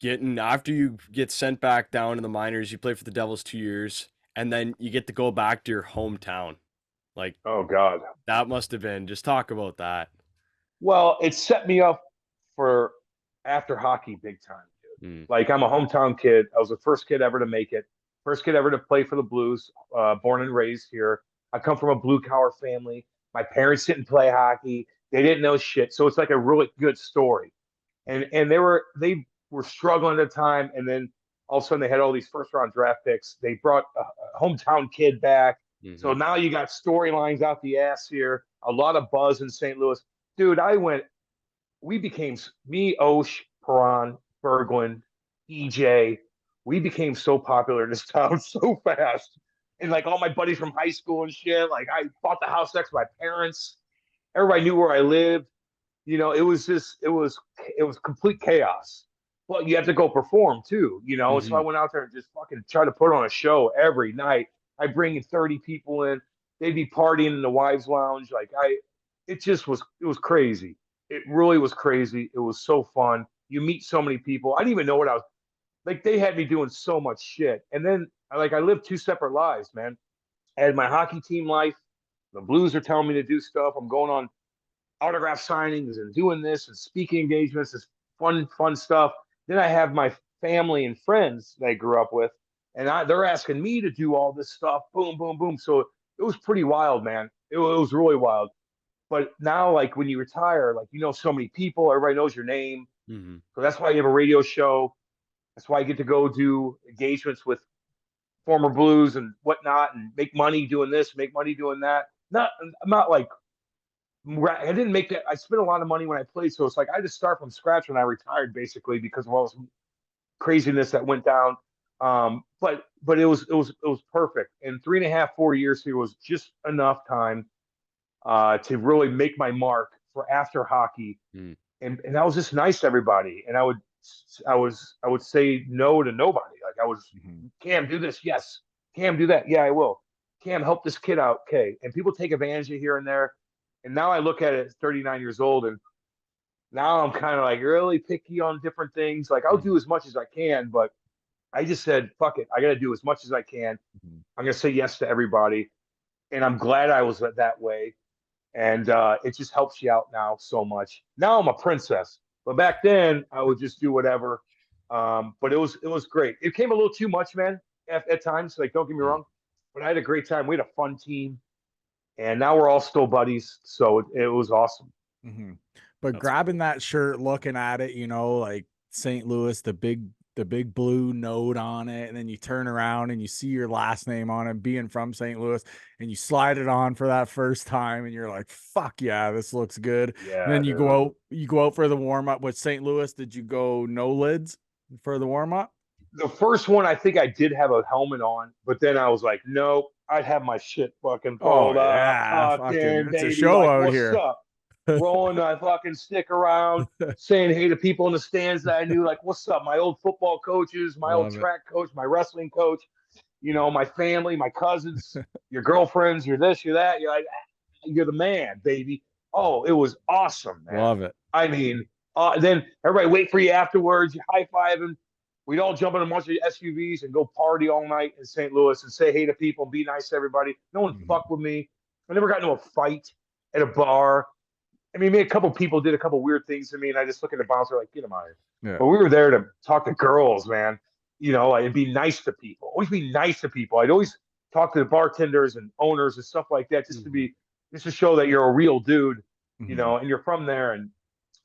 getting after you get sent back down to the minors? You play for the Devils 2 years, and then you get to go back to your hometown. Like Oh God. that must have been. Just talk about that. Well, it set me up for after hockey big time, dude. Mm. Like I'm a hometown kid. I was the first kid ever to make it. First kid ever to play for the Blues. Born and raised here. I come from a blue collar family. My parents didn't play hockey. They didn't know shit. So it's like a really good story. And they were struggling at the time. And then all of a sudden they had all these first round draft picks. They brought a hometown kid back. So Mm-hmm. now you got storylines out the ass here. A lot of buzz in St. Louis. Dude, we became me, Osh, Perron, Berglund, EJ. We became so popular in this town so fast. And like all my buddies from high school and shit, like I bought the house next to my parents. Everybody knew where I lived. It was just it was complete chaos. But you have to go perform too, So I Mm-hmm. went out there and just fucking try to put on a show every night. I bring in 30 people in. They'd be partying in the wives' lounge. It was crazy. It really was crazy. It was so fun. You meet so many people. I didn't even know what I was like. They had me doing so much shit. And then I lived two separate lives, man. I had my hockey team life. The Blues are telling me to do stuff. I'm going on autograph signings and doing this and speaking engagements, this fun stuff. Then I have my family and friends that I grew up with, and they're asking me to do all this stuff. Boom, boom, boom. So it was pretty wild, man. It was really wild. But now, like when you retire, like so many people, everybody knows your name. Mm-hmm. So that's why you have a radio show. That's why I get to go do engagements with former Blues and whatnot, and make money doing this, make money doing that. I'm not like I didn't make that. I spent a lot of money when I played, so it's like I had to start from scratch when I retired, basically, because of all this craziness that went down. But it was perfect. And 3.5, 4 years here was just enough time to really make my mark for after hockey, Mm. and I was just nice to everybody, and I would say no to nobody. Like I was, Cam, do this, yes. Cam, do that, yeah, I will. Cam, help this kid out, okay. And people take advantage of here and there, and now I look at it at 39 years old, and now I'm kind of like really picky on different things. Like I'll do Mm-hmm. as much as I can, but I just said, fuck it, I got to do as much as I can. I'm gonna say yes to everybody, and I'm glad I was that way, and it just helps you out now so much. Now I'm a princess, but back then I would just do whatever. But it was great. It came a little too much, man, at times. Like don't get me wrong, but I had a great time. We had a fun team, and now we're all still buddies. So it was awesome. Mm-hmm. But That's grabbing cool. that shirt, looking at it, like St. Louis, the big blue note on it, and then you turn around and you see your last name on it, being from St. Louis, and you slide it on for that first time, and you're like, "Fuck yeah, this looks good." And Yeah, then dude. you go out for the warm up with St. Louis. Did you go no lids for the warm up? The first one, I think I did have a helmet on, but then I was like, nope, I'd have my shit fucking Oh pulled up, yeah, tucked fucking, in, it's a baby. show Like, out what's here. up? Rolling my fucking stick around, saying hey to people in the stands that I knew, like, what's up? My old football coaches, my old Love it. track coach, my wrestling coach, my family, my cousins, your girlfriends, you're this, you're that. You're like, you're the man, baby. Oh, it was awesome, man. Love it. I mean, then everybody wait for you afterwards, you high fiving. We'd all jump in a bunch of SUVs and go party all night in St. Louis and say hey to people and be nice to everybody. No one Mhm. fucked with me. I never got into a fight at a bar. I mean, a couple people did a couple weird things to me, and I just look at the bouncer like, get him out of here. Yeah. But we were there to talk to girls, man. You know, and be nice to people. Always be nice to people. I'd always talk to the bartenders and owners and stuff like that, just to show that you're a real dude, you know, and you're from there. And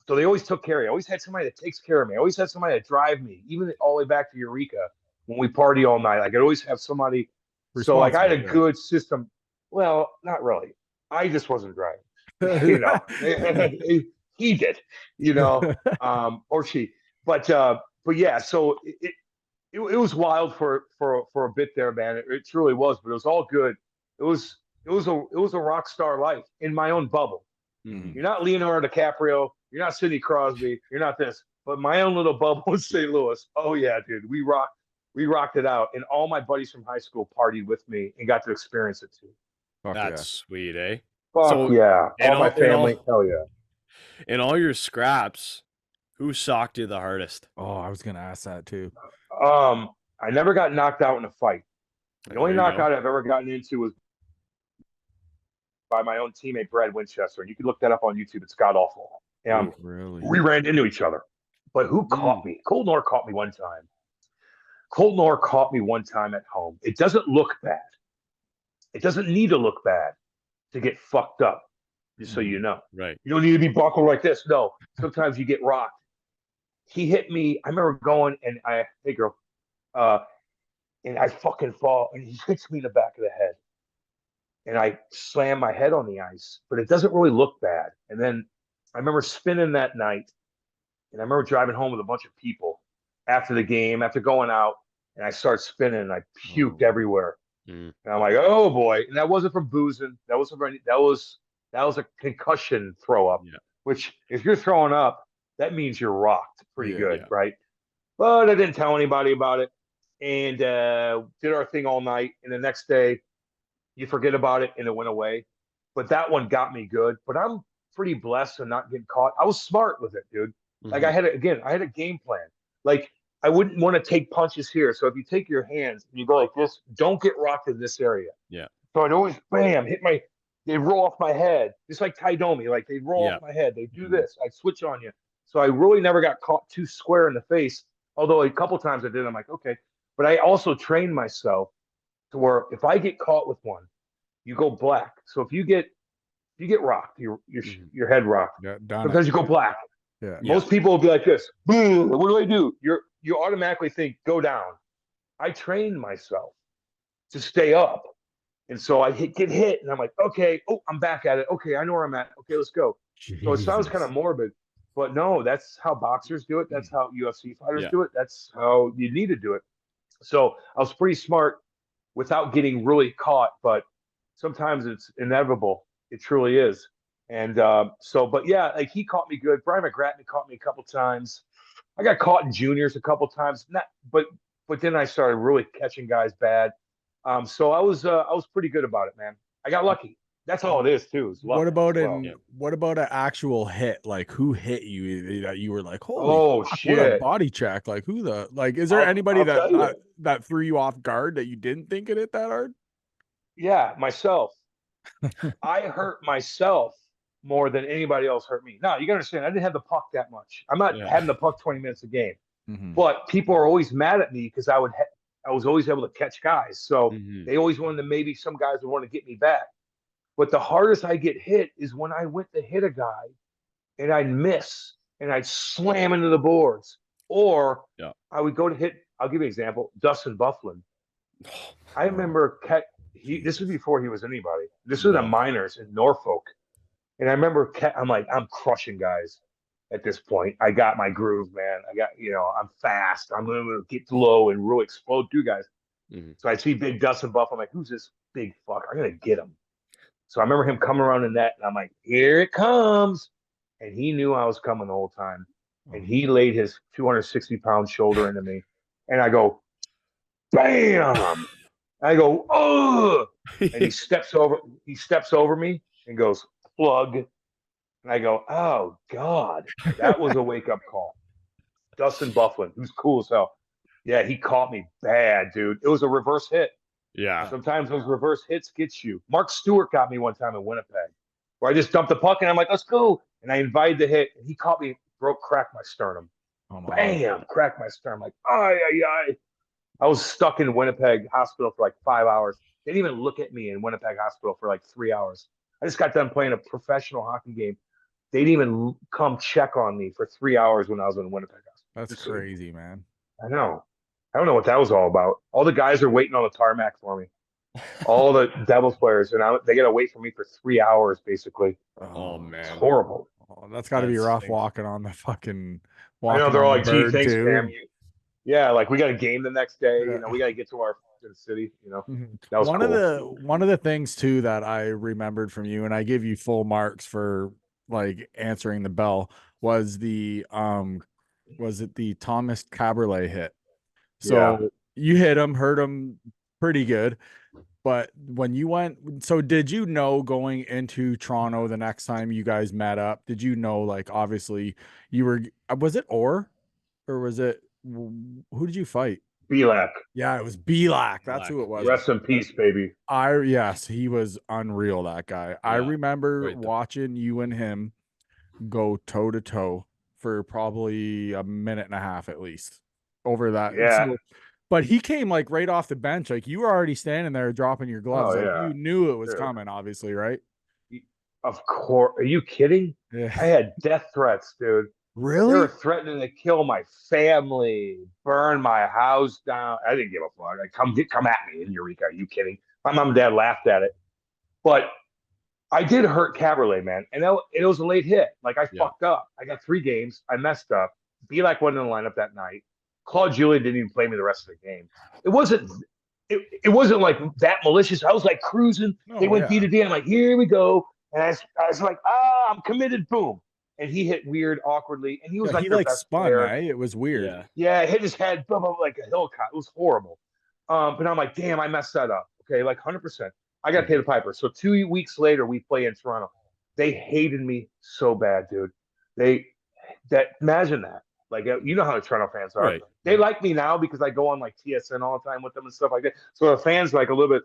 so they always took care of you. I always had somebody that takes care of me. I always had somebody that drive me, even all the way back to Eureka when we party all night. Like I'd always have somebody. So like I had a good system. Well, not really. I just wasn't driving. You know, he did. You know, or she. But yeah. So it was wild for a bit there, man. It truly was, but it was all good. It was a rock star life in my own bubble. Mhm. You're not Leonardo DiCaprio. You're not Sidney Crosby. You're not this. But my own little bubble in St. Louis. Oh yeah, dude, we rocked it out, and all my buddies from high school partied with me and got to experience it too. Fuck That's sweet, eh? Fuck So, yeah, in all my all- in family. all- Hell yeah. In all your scraps, who socked you the hardest? Oh, I was gonna ask that too. I never got knocked out in a fight. The only There you knockout I've ever gotten into was by my own teammate Brad Winchester, and you can look that up on YouTube. It's god awful. Really? We ran into each other, but who caught me? Colton Orr caught me one time. Colton Orr caught me one time at home. It doesn't look bad. It doesn't need to look bad to get fucked up. Just so you know, Right. you don't need to be buckled like this. No, sometimes you get rocked. He hit me. I remember going and hey girl, and I fucking fall, and he hits me in the back of the head, and I slam my head on the ice, but it doesn't really look bad. And then I remember spinning that night, and I remember driving home with a bunch of people after the game, after going out, and I start spinning, and I puked everywhere. And I'm like, oh boy! And that wasn't from boozing. That wasn't from that was a concussion throw up. Yeah. Which, if you're throwing up, that means you're rocked pretty good, Yeah. right? But I didn't tell anybody about it, and did our thing all night. And the next day, you forget about it, and it went away. But that one got me good. But I'm pretty blessed to not get caught. I was smart with it, dude. Like I had a game plan. Like I wouldn't want to take punches here. So if you take your hands and you go like this, don't get rocked in this area. Yeah. So I'd always bam hit they roll off my head, just like Ty Domi. Like they roll off my head. They do this. I'd switch on you. So I really never got caught too square in the face. Although a couple times I did. I'm like, okay. But I also trained myself to where if I get caught with one, you go black. So if you get rocked, your head rocked. Yeah, Sometimes you go black. Yeah. Most people will be like this. Boom, what do? You automatically think go down. I trained myself to stay up. And so I get hit, and I'm like, okay, I'm back at it. Okay, I know where I'm at. Okay, let's go. Jesus. So it sounds kind of morbid, but no, that's how boxers do it. That's how UFC fighters do it. That's how you need to do it. So I was pretty smart without getting really caught, but sometimes it's inevitable. It truly is. And but yeah, like he caught me good. Brian McGrattan caught me a couple times. I got caught in juniors a couple times. But then I started really catching guys bad. So I was pretty good about it, man. I got lucky. That's all it is too. What about what about an actual hit? Like who hit you that you were like, holy fuck, shit, what a body check? Like is there anybody that threw you off guard that you didn't think it hit that hard? Yeah, myself. I hurt myself more than anybody else hurt me. Now you gotta understand, I didn't have the puck that much. I'm not having the puck 20 minutes a game. But people are always mad at me because I was always able to catch guys. So they always wanted to, maybe some guys would want to get me back. But the hardest I get hit is when I went to hit a guy and I'd miss and I'd slam into the boards. Or I would go to hit, I'll give you an example, Dustin Bufflin. I remember this was before he was anybody. This was the minors in Norfolk. And I remember I'm crushing guys at this point. I got my groove, man. I'm fast. I'm going to get low and really explode through guys. So I see big Dustin Buff. I'm like, who's this big fuck? I'm going to get him. So I remember him coming around the net, and I'm like, here it comes. And he knew I was coming the whole time. And he laid his 260-pound shoulder into me. And I go, bam! I go, oh! And he steps over me and goes, plug. And I go, oh, God. That was a wake-up call. Dustin Bufflin, who's cool as hell. Yeah, he caught me bad, dude. It was a reverse hit. Yeah. Sometimes those reverse hits get you. Mark Stewart got me one time in Winnipeg, where I just dumped the puck, and I'm like, let's go. and I invited the hit, and he caught me, cracked my sternum. Oh my. Bam, cracked my sternum. Like, ay, ay, ay. I was stuck in Winnipeg hospital for like 5 hours. They didn't even look at me in Winnipeg hospital for like 3 hours. I just got done playing a professional hockey game. They didn't even come check on me for 3 hours when I was in Winnipeg hospital. That's crazy, man. I know. I don't know what that was all about. All the guys are waiting on the tarmac for me. All the Devils players, and they got to wait for me for 3 hours, basically. Oh man, it's horrible. Oh, that's got to be rough walking on the fucking. I know they're all like, "Gee, thanks, too. Cam." Yeah, like we got a game the next day. You know, we got to get to our city. You know, that was one of the things too that I remembered from you, and I give you full marks for like answering the bell, was the was it the Thomas Caberlet hit? So you hit him, hurt him pretty good. But when you went, so did you know going into Toronto the next time you guys met up, did you know, like, obviously you were, was it or was it, who did you fight? Belak. Yeah, it was Belak. That's who it was. Rest in peace, baby. Yes, he was unreal, that guy. Yeah, I remember watching you and him go toe to toe for probably a minute and a half at least over that. Yeah. So, but he came like right off the bench. Like you were already standing there dropping your gloves. You knew it was coming, obviously, right? Of course. Are you kidding? Yeah. I had death threats, dude. Really? They were threatening to kill my family, burn my house down. I didn't give a fuck. Like, come at me in Eureka. Are you kidding? My mom and dad laughed at it. But I did hurt Caberlet, man. And it was a late hit. Like, I fucked up. I got 3 games. I messed up. Belak wasn't in the lineup that night. Claude Julien didn't even play me the rest of the game. It wasn't like that malicious. I was like cruising. They went D to D. I'm like, here we go. And I was like, I'm committed. Boom. And he hit weird, awkwardly. And he was like, he like spun, right? It was weird. Yeah, hit his head like a hill cut. It was horrible. But I'm like, damn, I messed that up. Okay, like 100%. I got to pay the piper. So 2 weeks later, we play in Toronto. They hated me so bad, dude. Imagine that. Like, you know how the Toronto fans are. Right. They like me now because I go on like TSN all the time with them and stuff like that. So the fans like a little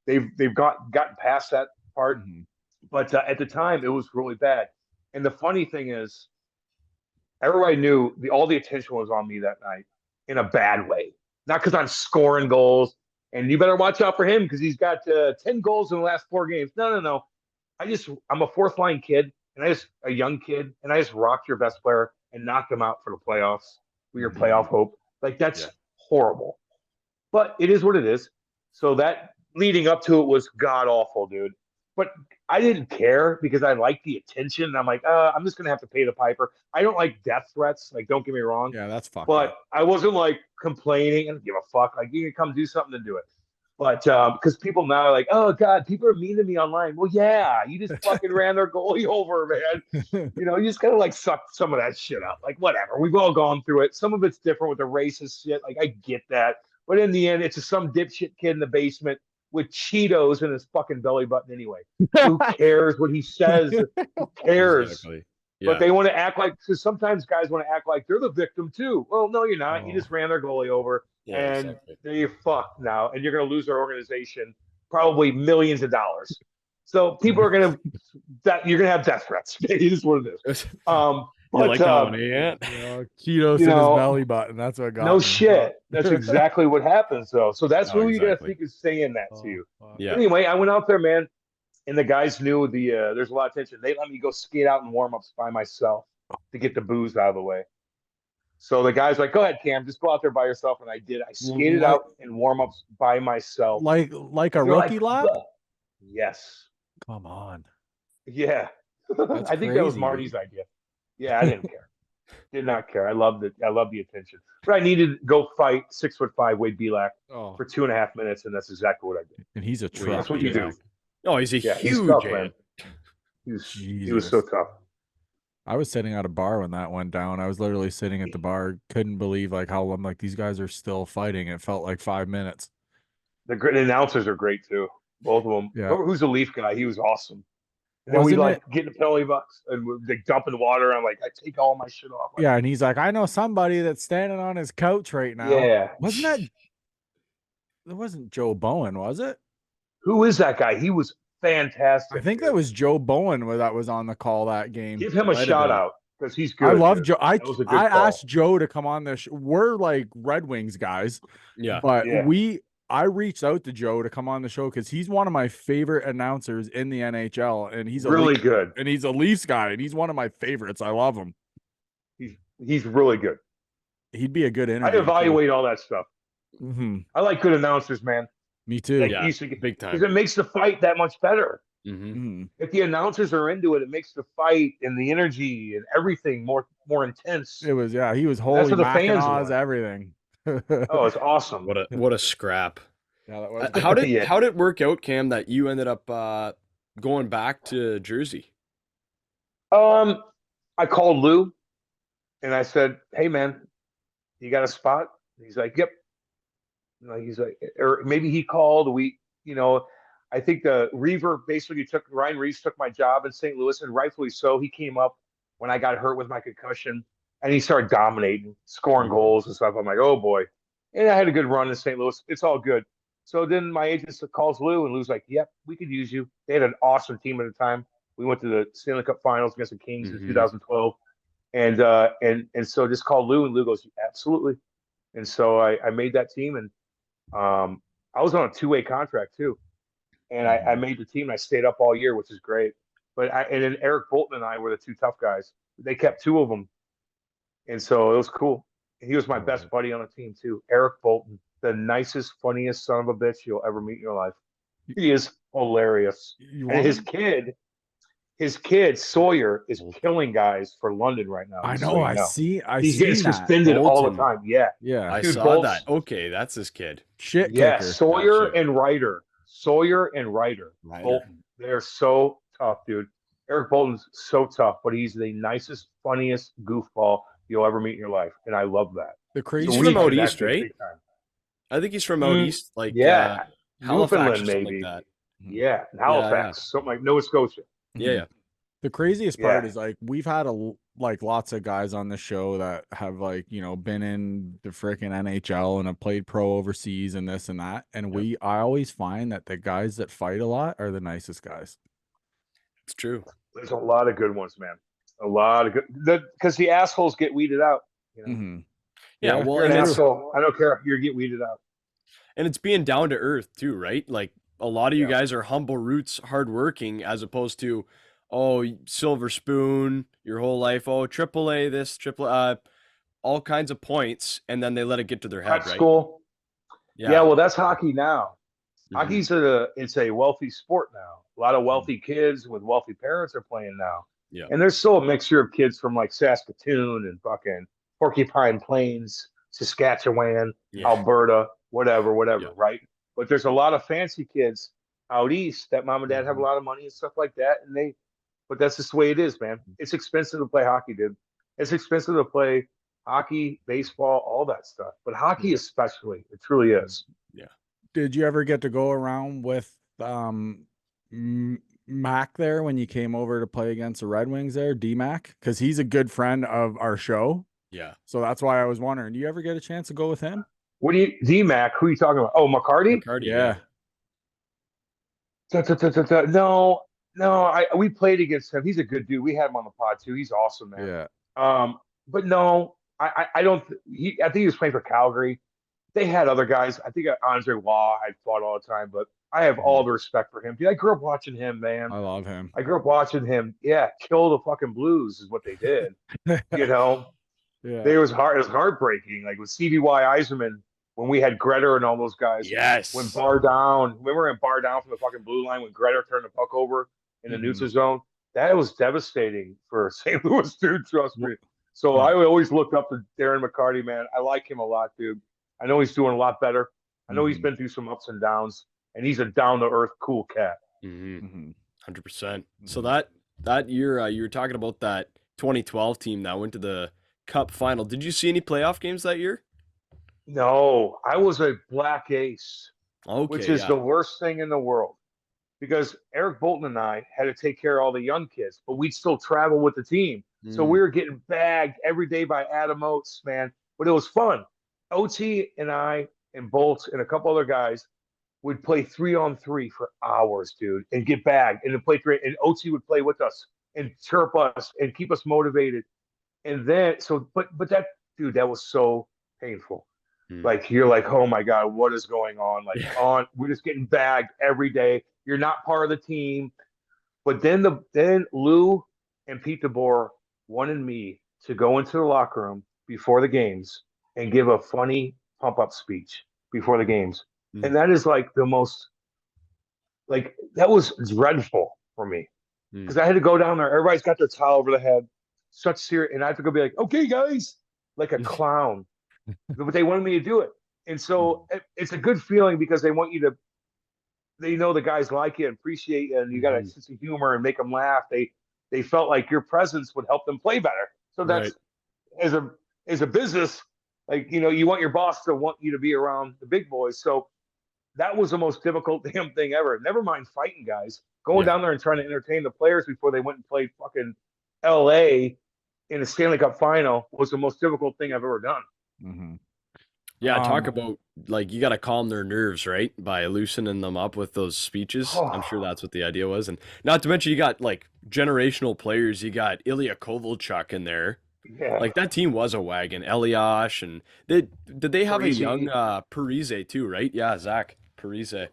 bit, they've gotten past that part. Mm-hmm. But at the time, it was really bad. And the funny thing is, everybody knew all the attention was on me that night in a bad way. Not because I'm scoring goals, and you better watch out for him because he's got 10 goals in the last 4 games. No. I'm a 4th-line kid, and a young kid, and I just rocked your best player and knocked him out for the playoffs for your playoff hope. Like, that's horrible. But it is what it is. So that leading up to it was god-awful, dude. But I didn't care because I liked the attention. And I'm like, I'm just going to have to pay the piper. I don't like death threats. Like, don't get me wrong. Yeah, that's fucked But up. I wasn't, like, complaining and give a fuck. Like, you can come do something to do it. But because people now are like, oh, God, people are mean to me online. Well, yeah, you just fucking ran their goalie over, man. You know, you just got to, like, suck some of that shit up. Like, whatever. We've all gone through it. Some of it's different with the racist shit. Like, I get that. But in the end, it's just some dipshit kid in the basement with Cheetos in his fucking belly button anyway. Who cares what he says? Who cares? Exactly. Yeah. But they want to act like, because sometimes guys want to act like they're the victim too. Well, no, you're not. You just ran their goalie over, and you're fucked now, and you're going to lose their organization probably millions of dollars. So people are going to you're going to have death threats. It is what it is. But, like that one, Cheetos in his belly button. That's what got no me. Shit. That's exactly what happens, though. So that's who you got to think is saying that to you. Yeah. Anyway, I went out there, man, and the guys knew there's a lot of tension. They let me go skate out in warm-ups by myself to get the booze out of the way. So the guys were like, go ahead, Cam, just go out there by yourself. And I did. I skated out in warm-ups by myself. Like a rookie lap? Yes. Come on. Yeah. I think that was Marty's idea. Yeah, I didn't care. Did not care. I loved it. I loved the attention. But I needed to go fight 6'5" Wade Belak for 2.5 minutes, and that's exactly what I did. And he's a truck. That's what you do. Oh, he's a huge he's tough, man. He was so tough. I was sitting at a bar when that went down. I was literally sitting at the bar, couldn't believe like how I'm like, these guys are still fighting. It felt like 5 minutes. The announcers are great too. Both of them. Yeah. Who's the Leaf guy? He was awesome. And then we get in the penalty box and they dump in the water. I'm like, I take all my shit off. Yeah, and he's like, I know somebody that's standing on his couch right now. Yeah. Wasn't that? It wasn't Joe Bowen, was it? Who is that guy? He was fantastic. I think dude. that was Joe Bowen that was on the call that game. Give him a Might have shout been. out because he's I good. love Dude. Joe. That was a good I call. asked Joe to come on this. We're like Red Wings guys, Yeah. but Yeah. I reached out to Joe to come on the show because he's one of my favorite announcers in the NHL, and he's Really good. and he's a Leafs guy, and he's one of my favorites. I love him. He's really good. He'd be a good I interview. evaluate all that stuff. Mm-hmm. I like good announcers, man. Me too. Like, Yeah, big time. because it makes the fight that much better. Mm-hmm. Mm-hmm. If the announcers are into it, it makes the fight and the energy and everything more intense. It was he was That's holy what the fans Mackinaws, want. everything. Oh, it's awesome. What a scrap. Yeah, that was How did Yeah. how did it work out, Cam, that you ended up going back to Jersey? I called Lou and I said, "Hey, man, you got a spot?" He's like, "Yep." He's like, or maybe he called. I think the Reaver basically Ryan Reeves took my job in St. Louis, and rightfully so. He came up when I got hurt with my concussion, and he started dominating, scoring goals and stuff. I'm like, oh boy. And I had a good run in St. Louis. It's all good. So then my agent calls Lou, and Lou's like, "Yep, we could use you." They had an awesome team at the time. We went to the Stanley Cup Finals against the Kings in 2012, and so just called Lou, and Lou goes, "Absolutely." And so I made that team, and I was on a 2-way contract too, and I made the team. And I stayed up all year, which is great. And then Eric Bolton and I were the two tough guys. They kept two of them, and so it was cool. He was my best buddy on the team too. Eric Bolton, the nicest, funniest son of a bitch you'll ever meet in your life. He is hilarious. And his kid Sawyer is killing guys for London right now. I just know. so you I know. see. He's getting suspended all the time. Yeah. Yeah. I Dude, saw both- that. Okay, that's his kid. Shit Yeah, kicker. Sawyer Gotcha. and Ryder. Bolton. They're so tough, dude. Eric Bolton's so tough, but he's the nicest, funniest goofball you'll ever meet in your life, and I love that. The crazy. He's we from out connected east, right? big time. I think he's from out east, like Yeah, Halifax Newfoundland, or something maybe. like that. Yeah, Halifax, something like Nova Scotia. Yeah. The craziest part Yeah. is like we've had lots of guys on the show that have been in the freaking NHL and have played pro overseas and this and that. And I always find that the guys that fight a lot are the nicest guys. It's true. There's a lot of good ones, man. A lot of good, because the assholes get weeded out. You know? Mm-hmm. Yeah, If well, you're an and asshole, I don't care if you get weeded out. it's being down to earth too, right? Like a lot of you guys are humble roots, hardworking, as opposed to, oh, silver spoon your whole life. Oh, AAA this, triple, all kinds of points, and then they let it get to their head, Prep right? school. Yeah. Yeah, well, that's hockey now. Mhm. Hockey's it's a wealthy sport now. A lot of wealthy kids with wealthy parents are playing now. Yeah. And there's still a mixture of kids from like Saskatoon and fucking Porcupine Plains, Saskatchewan, Alberta, whatever, right? But there's a lot of fancy kids out east that mom and dad have a lot of money and stuff like that. But that's just the way it is, man. It's expensive to play hockey, dude. It's expensive to play hockey, baseball, all that stuff. But hockey especially, it truly is. Yeah. Did you ever get to go around with Mac there when you came over to play against the Red Wings there, D-Mac? Because he's a good friend of our show. Yeah. So that's why I was wondering, do you ever get a chance to go with him? D-Mac, who are you talking about? Oh, McCarty? Yeah. No, we played against him. He's a good dude. We had him on the pod too. He's awesome, man. Yeah. But no, I don't. I think he was playing for Calgary. They had other guys. I think Andre Law I fought all the time, but I have all the respect for him. Dude, I grew up watching him, man. I love him. I grew up watching him. Yeah, kill the fucking Blues is what they did. You know, Yeah. it was heartbreaking. Like with CBY Eiserman when we had Gretter and all those guys. Yes. When bar down, we were in bar down from the fucking blue line when Gretter turned the puck over in the neutral zone. That was devastating for St. Louis, dude. Trust me. So I always looked up to Darren McCarty, man. I like him a lot, dude. I know he's doing a lot better. I know he's been through some ups and downs, and he's a down to earth, cool cat. 100%. So that year, you were talking about that 2012 team that went to the Cup final. Did you see any playoff games that year? No, I was a black ace, which is yeah. the worst thing in the world. Because Eric Bolton and I had to take care of all the young kids, but we'd still travel with the team. So we were getting bagged every day by Adam Oates, man. But it was fun. OT and I and Bolts and a couple other guys, would play 3-on-3 for hours, dude, and get bagged and then play three. And OT would play with us and chirp us and keep us motivated. And then but that dude, that was so painful. Hmm. Like you're like, oh my God, what is going on? Like Yeah. we're just getting bagged every day. You're not part of the team. But then Lou and Pete DeBoer wanted me to go into the locker room before the games and give a funny pump up speech before the games. Hmm. And that is like the most like that was dreadful for me Hmm. because I had to go down there. Everybody's got their towel over the head, such serious, and I have to go be like, okay, guys, like a clown. But they wanted me to do it, and so it's a good feeling because they want you to. They know the guys like you and appreciate you, and you got a Mhm. sense of humor and make them laugh. They felt like your presence would help them play better. So Right. that's as a business, like you want your boss to want you to be around the big boys. So that was the most difficult damn thing ever. Never mind fighting guys. Going Yeah. down there and trying to entertain the players before they went and played fucking LA in a Stanley Cup final was the most difficult thing I've ever done. Mm-hmm. Yeah, talk about like you got to calm their nerves, right? By loosening them up with those speeches. I'm sure that's what the idea was. And not to mention you got like generational players. You got Ilya Kovalchuk in there. Yeah. Like that team was a wagon. Eliash and did they have a young Parisi, Parise too, right? Yeah, Zach Parise.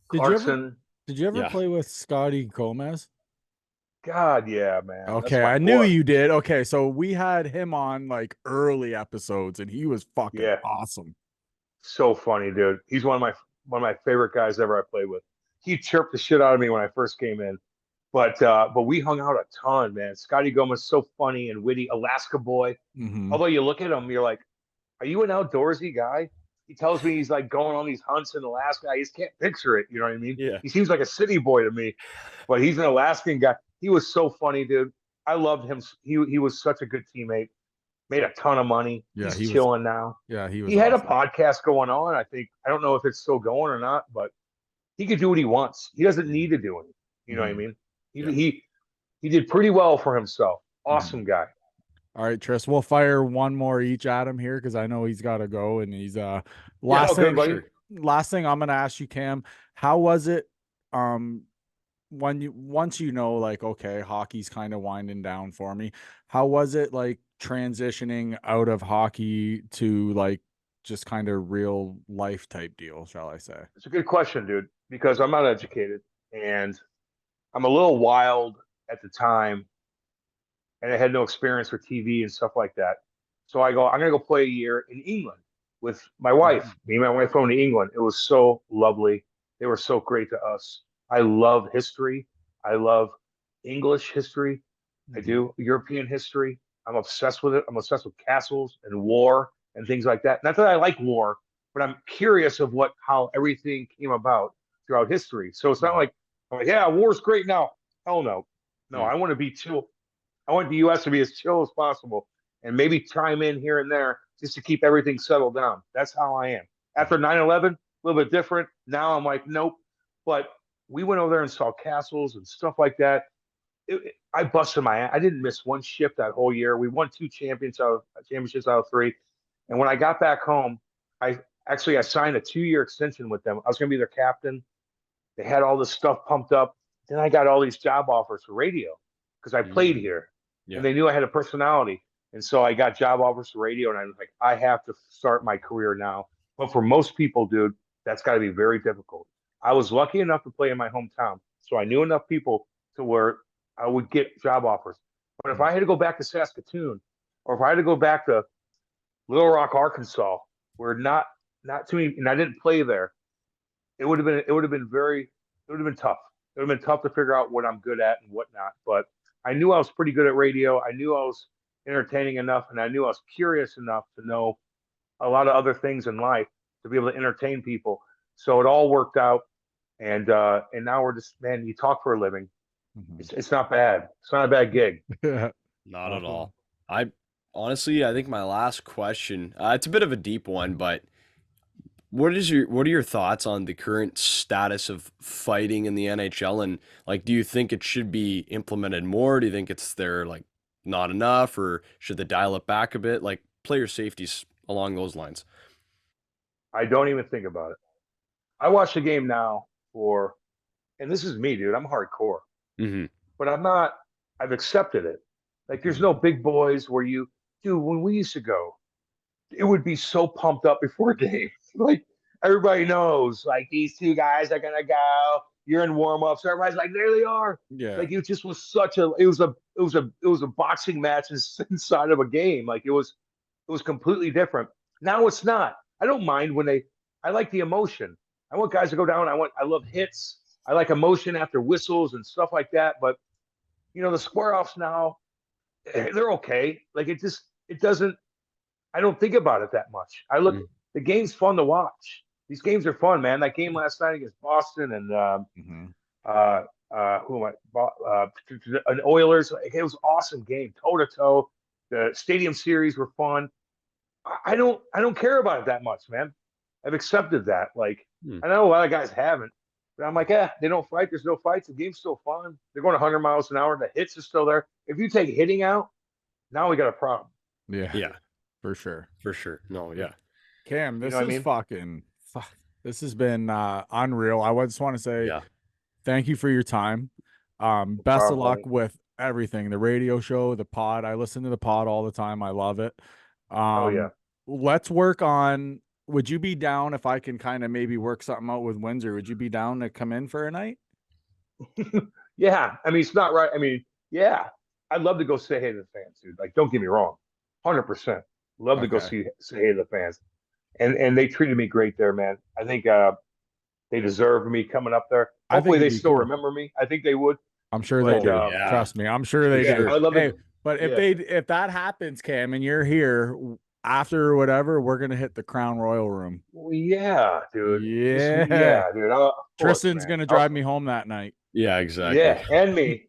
Did you ever Clarkson. Yeah. play with Scotty Gomez? God, yeah, man. That's Okay, my I knew boy. you did. Okay, so we had him on like early episodes and he was fucking Yeah. awesome. So funny, dude. He's one of my favorite guys ever I played with. He chirped the shit out of me when I first came in. But we hung out a ton, man. Scotty Gomez so funny and witty, Alaska boy. Mm-hmm. Although you look at him, you're like, are you an outdoorsy guy? He tells me he's like going on these hunts in Alaska. I just can't picture it. You know what I mean? Yeah. He seems like a city boy to me, but he's an Alaskan guy. He was so funny, dude. I loved him. He was such a good teammate. Made a ton of money. Yeah, He's chilling now. he He was had a awesome. podcast going on. I don't know if it's still going or not, but he could do what he wants. He doesn't need to do it. You know what I Mm-hmm. mean? He Yeah. he he did pretty well for himself. Mm-hmm. Awesome guy. All right, Tris, we'll fire one more each at him here because I know he's got to go. And he's Yeah, last good thing, buddy. Sure. last thing I'm gonna ask you, Cam, how was it when you once you know like okay, hockey's kind of winding down for me. How was it like transitioning out of hockey to like just kind of real life type deal, shall I say? It's a good question, dude, because I'm not educated and I'm a little wild at the time and I had no experience with TV and stuff like that. So I'm going to go play a year in England with my wife. Me and my wife going to England. It was so lovely. They were so great to us. I love history. I love English history. I Mm-hmm. do European history. I'm obsessed with it. I'm obsessed with castles and war and things like that. Not that I like war, but I'm curious of how everything came about throughout history. So it's not like I'm like, yeah, war's great now. Hell no. No, Hmm. I want to be chill. I want the US to be as chill as possible and maybe chime in here and there just to keep everything settled down. That's how I am. After 9/11, a little bit different. Now I'm like, nope. But we went over there and saw castles and stuff like that. I busted my ass. I didn't miss one shift that whole year. We won two championships out of three. And when I got back home, I signed a 2-year extension with them. I was going to be their captain. They had all this stuff pumped up. Then I got all these job offers for radio because I played Mm. here and Yeah. they knew I had a personality. And so I got job offers for radio and I was like, I have to start my career now. But for most people, dude, that's got to be very difficult. I was lucky enough to play in my hometown. So I knew enough people to where I would get job offers. But if I had to go back to Saskatoon or if I had to go back to Little Rock, Arkansas, where not too many, and I didn't play there, it would have been tough. It would have been tough to figure out what I'm good at and what not. But I knew I was pretty good at radio. I knew I was entertaining enough, and I knew I was curious enough to know a lot of other things in life to be able to entertain people. So it all worked out, and now we're just man. You talk for a living. Mm-hmm. It's not bad. It's not a bad gig. Not at Awesome. all. I honestly, I think my last question, it's a bit of a deep one, but what are your thoughts on the current status of fighting in the NHL and like do you think it should be implemented more? Do you think it's there like not enough or should they dial it back a bit? Like player safeties along those lines. I don't even think about it. I watch the game now and this is me, dude. I'm hardcore, Mm-hmm. but I'm not. I've accepted it. Like, there's no big boys where dude. When we used to go, it would be so pumped up before a game. Like, everybody knows, like, these two guys are gonna go. You're in warm ups. Everybody's like, there they are. Yeah. Like, it just was it was a boxing match inside of a game. Like, it was completely different. Now it's not. I don't mind I like the emotion. I want guys to go down. I love hits. I like emotion after whistles and stuff like that. But the square offs now, they're okay. Like, it doesn't. I don't think about it that much. The game's fun to watch. These games are fun, man. That game last night against Boston and an Oilers. It was an awesome game, toe to toe. The Stadium Series were fun. I don't care about it that much, man. I've accepted that. Like, I know a lot of guys haven't, but I'm like, they don't fight. There's no fights. The game's still fun. They're going 100 miles an hour. The hits are still there. If you take hitting out, now we got a problem. Yeah. Yeah. For sure. For sure. No, yeah. Cam, this You know is fucking this has been unreal. I just want to say thank you for your time. Best of luck with everything. The radio show, the pod. I listen to the pod all the time. I love it. Oh yeah. Let's work on. Would you be down if I can kind of maybe work something out with Windsor? Would you be down to come in for a night? Yeah. I mean, it's not right. I mean, yeah. I'd love to go say hey to the fans, dude. Like, don't get me wrong. 100%. Love to go say hey to the fans. And they treated me great there, man. I think they deserve me coming up there. Hopefully they still remember me. I think they would. I'm sure they do. Trust me. I'm sure they do. I love it. But if that happens, Cam, and you're here after or whatever, we're gonna hit the Crown Royal room. Well, yeah, dude. Yeah, dude. Tristan's gonna drive me home that night. Yeah, exactly. Yeah, and me.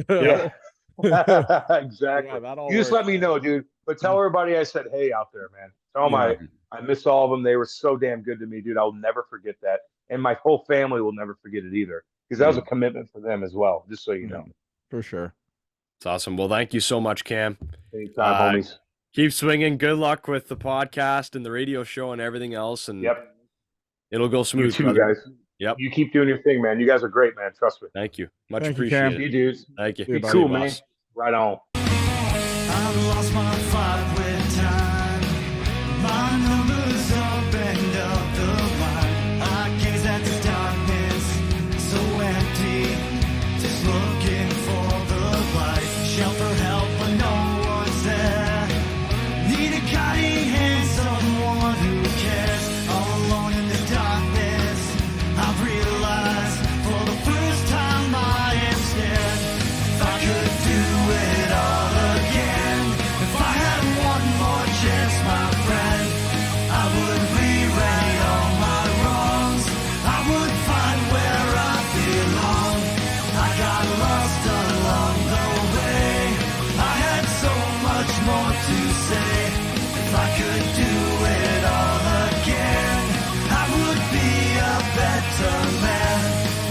Yeah. Exactly. Yeah, you just let me know, dude. But tell everybody I said hey out there, man. Tell them I miss all of them. They were so damn good to me, dude. I'll never forget that. And my whole family will never forget it either. Because that was a commitment for them as well, just so you know. For sure. It's awesome. Well, thank you so much, Cam. Anytime, homies. Keep swinging. Good luck with the podcast and the radio show and everything else. And it'll go smooth. You too, guys. Yep. You keep doing your thing, man. You guys are great, man. Trust me. Thank you. Much appreciated. You dudes. Thank you. Be cool, man. Right on. I've lost my fight with time. My numbers up and up the line. I gaze at the darkness, so empty. Just looking for the light. Shelter, help, but no one's there. Need a guiding hand, someone who cares. All alone in the darkness, I've realized for the first time I am scared. If I could do it all again, if I had one more chance, my friend, I would rewrite all my wrongs. I would find where I belong. I got lost along the way. I had so much more to say. If I could do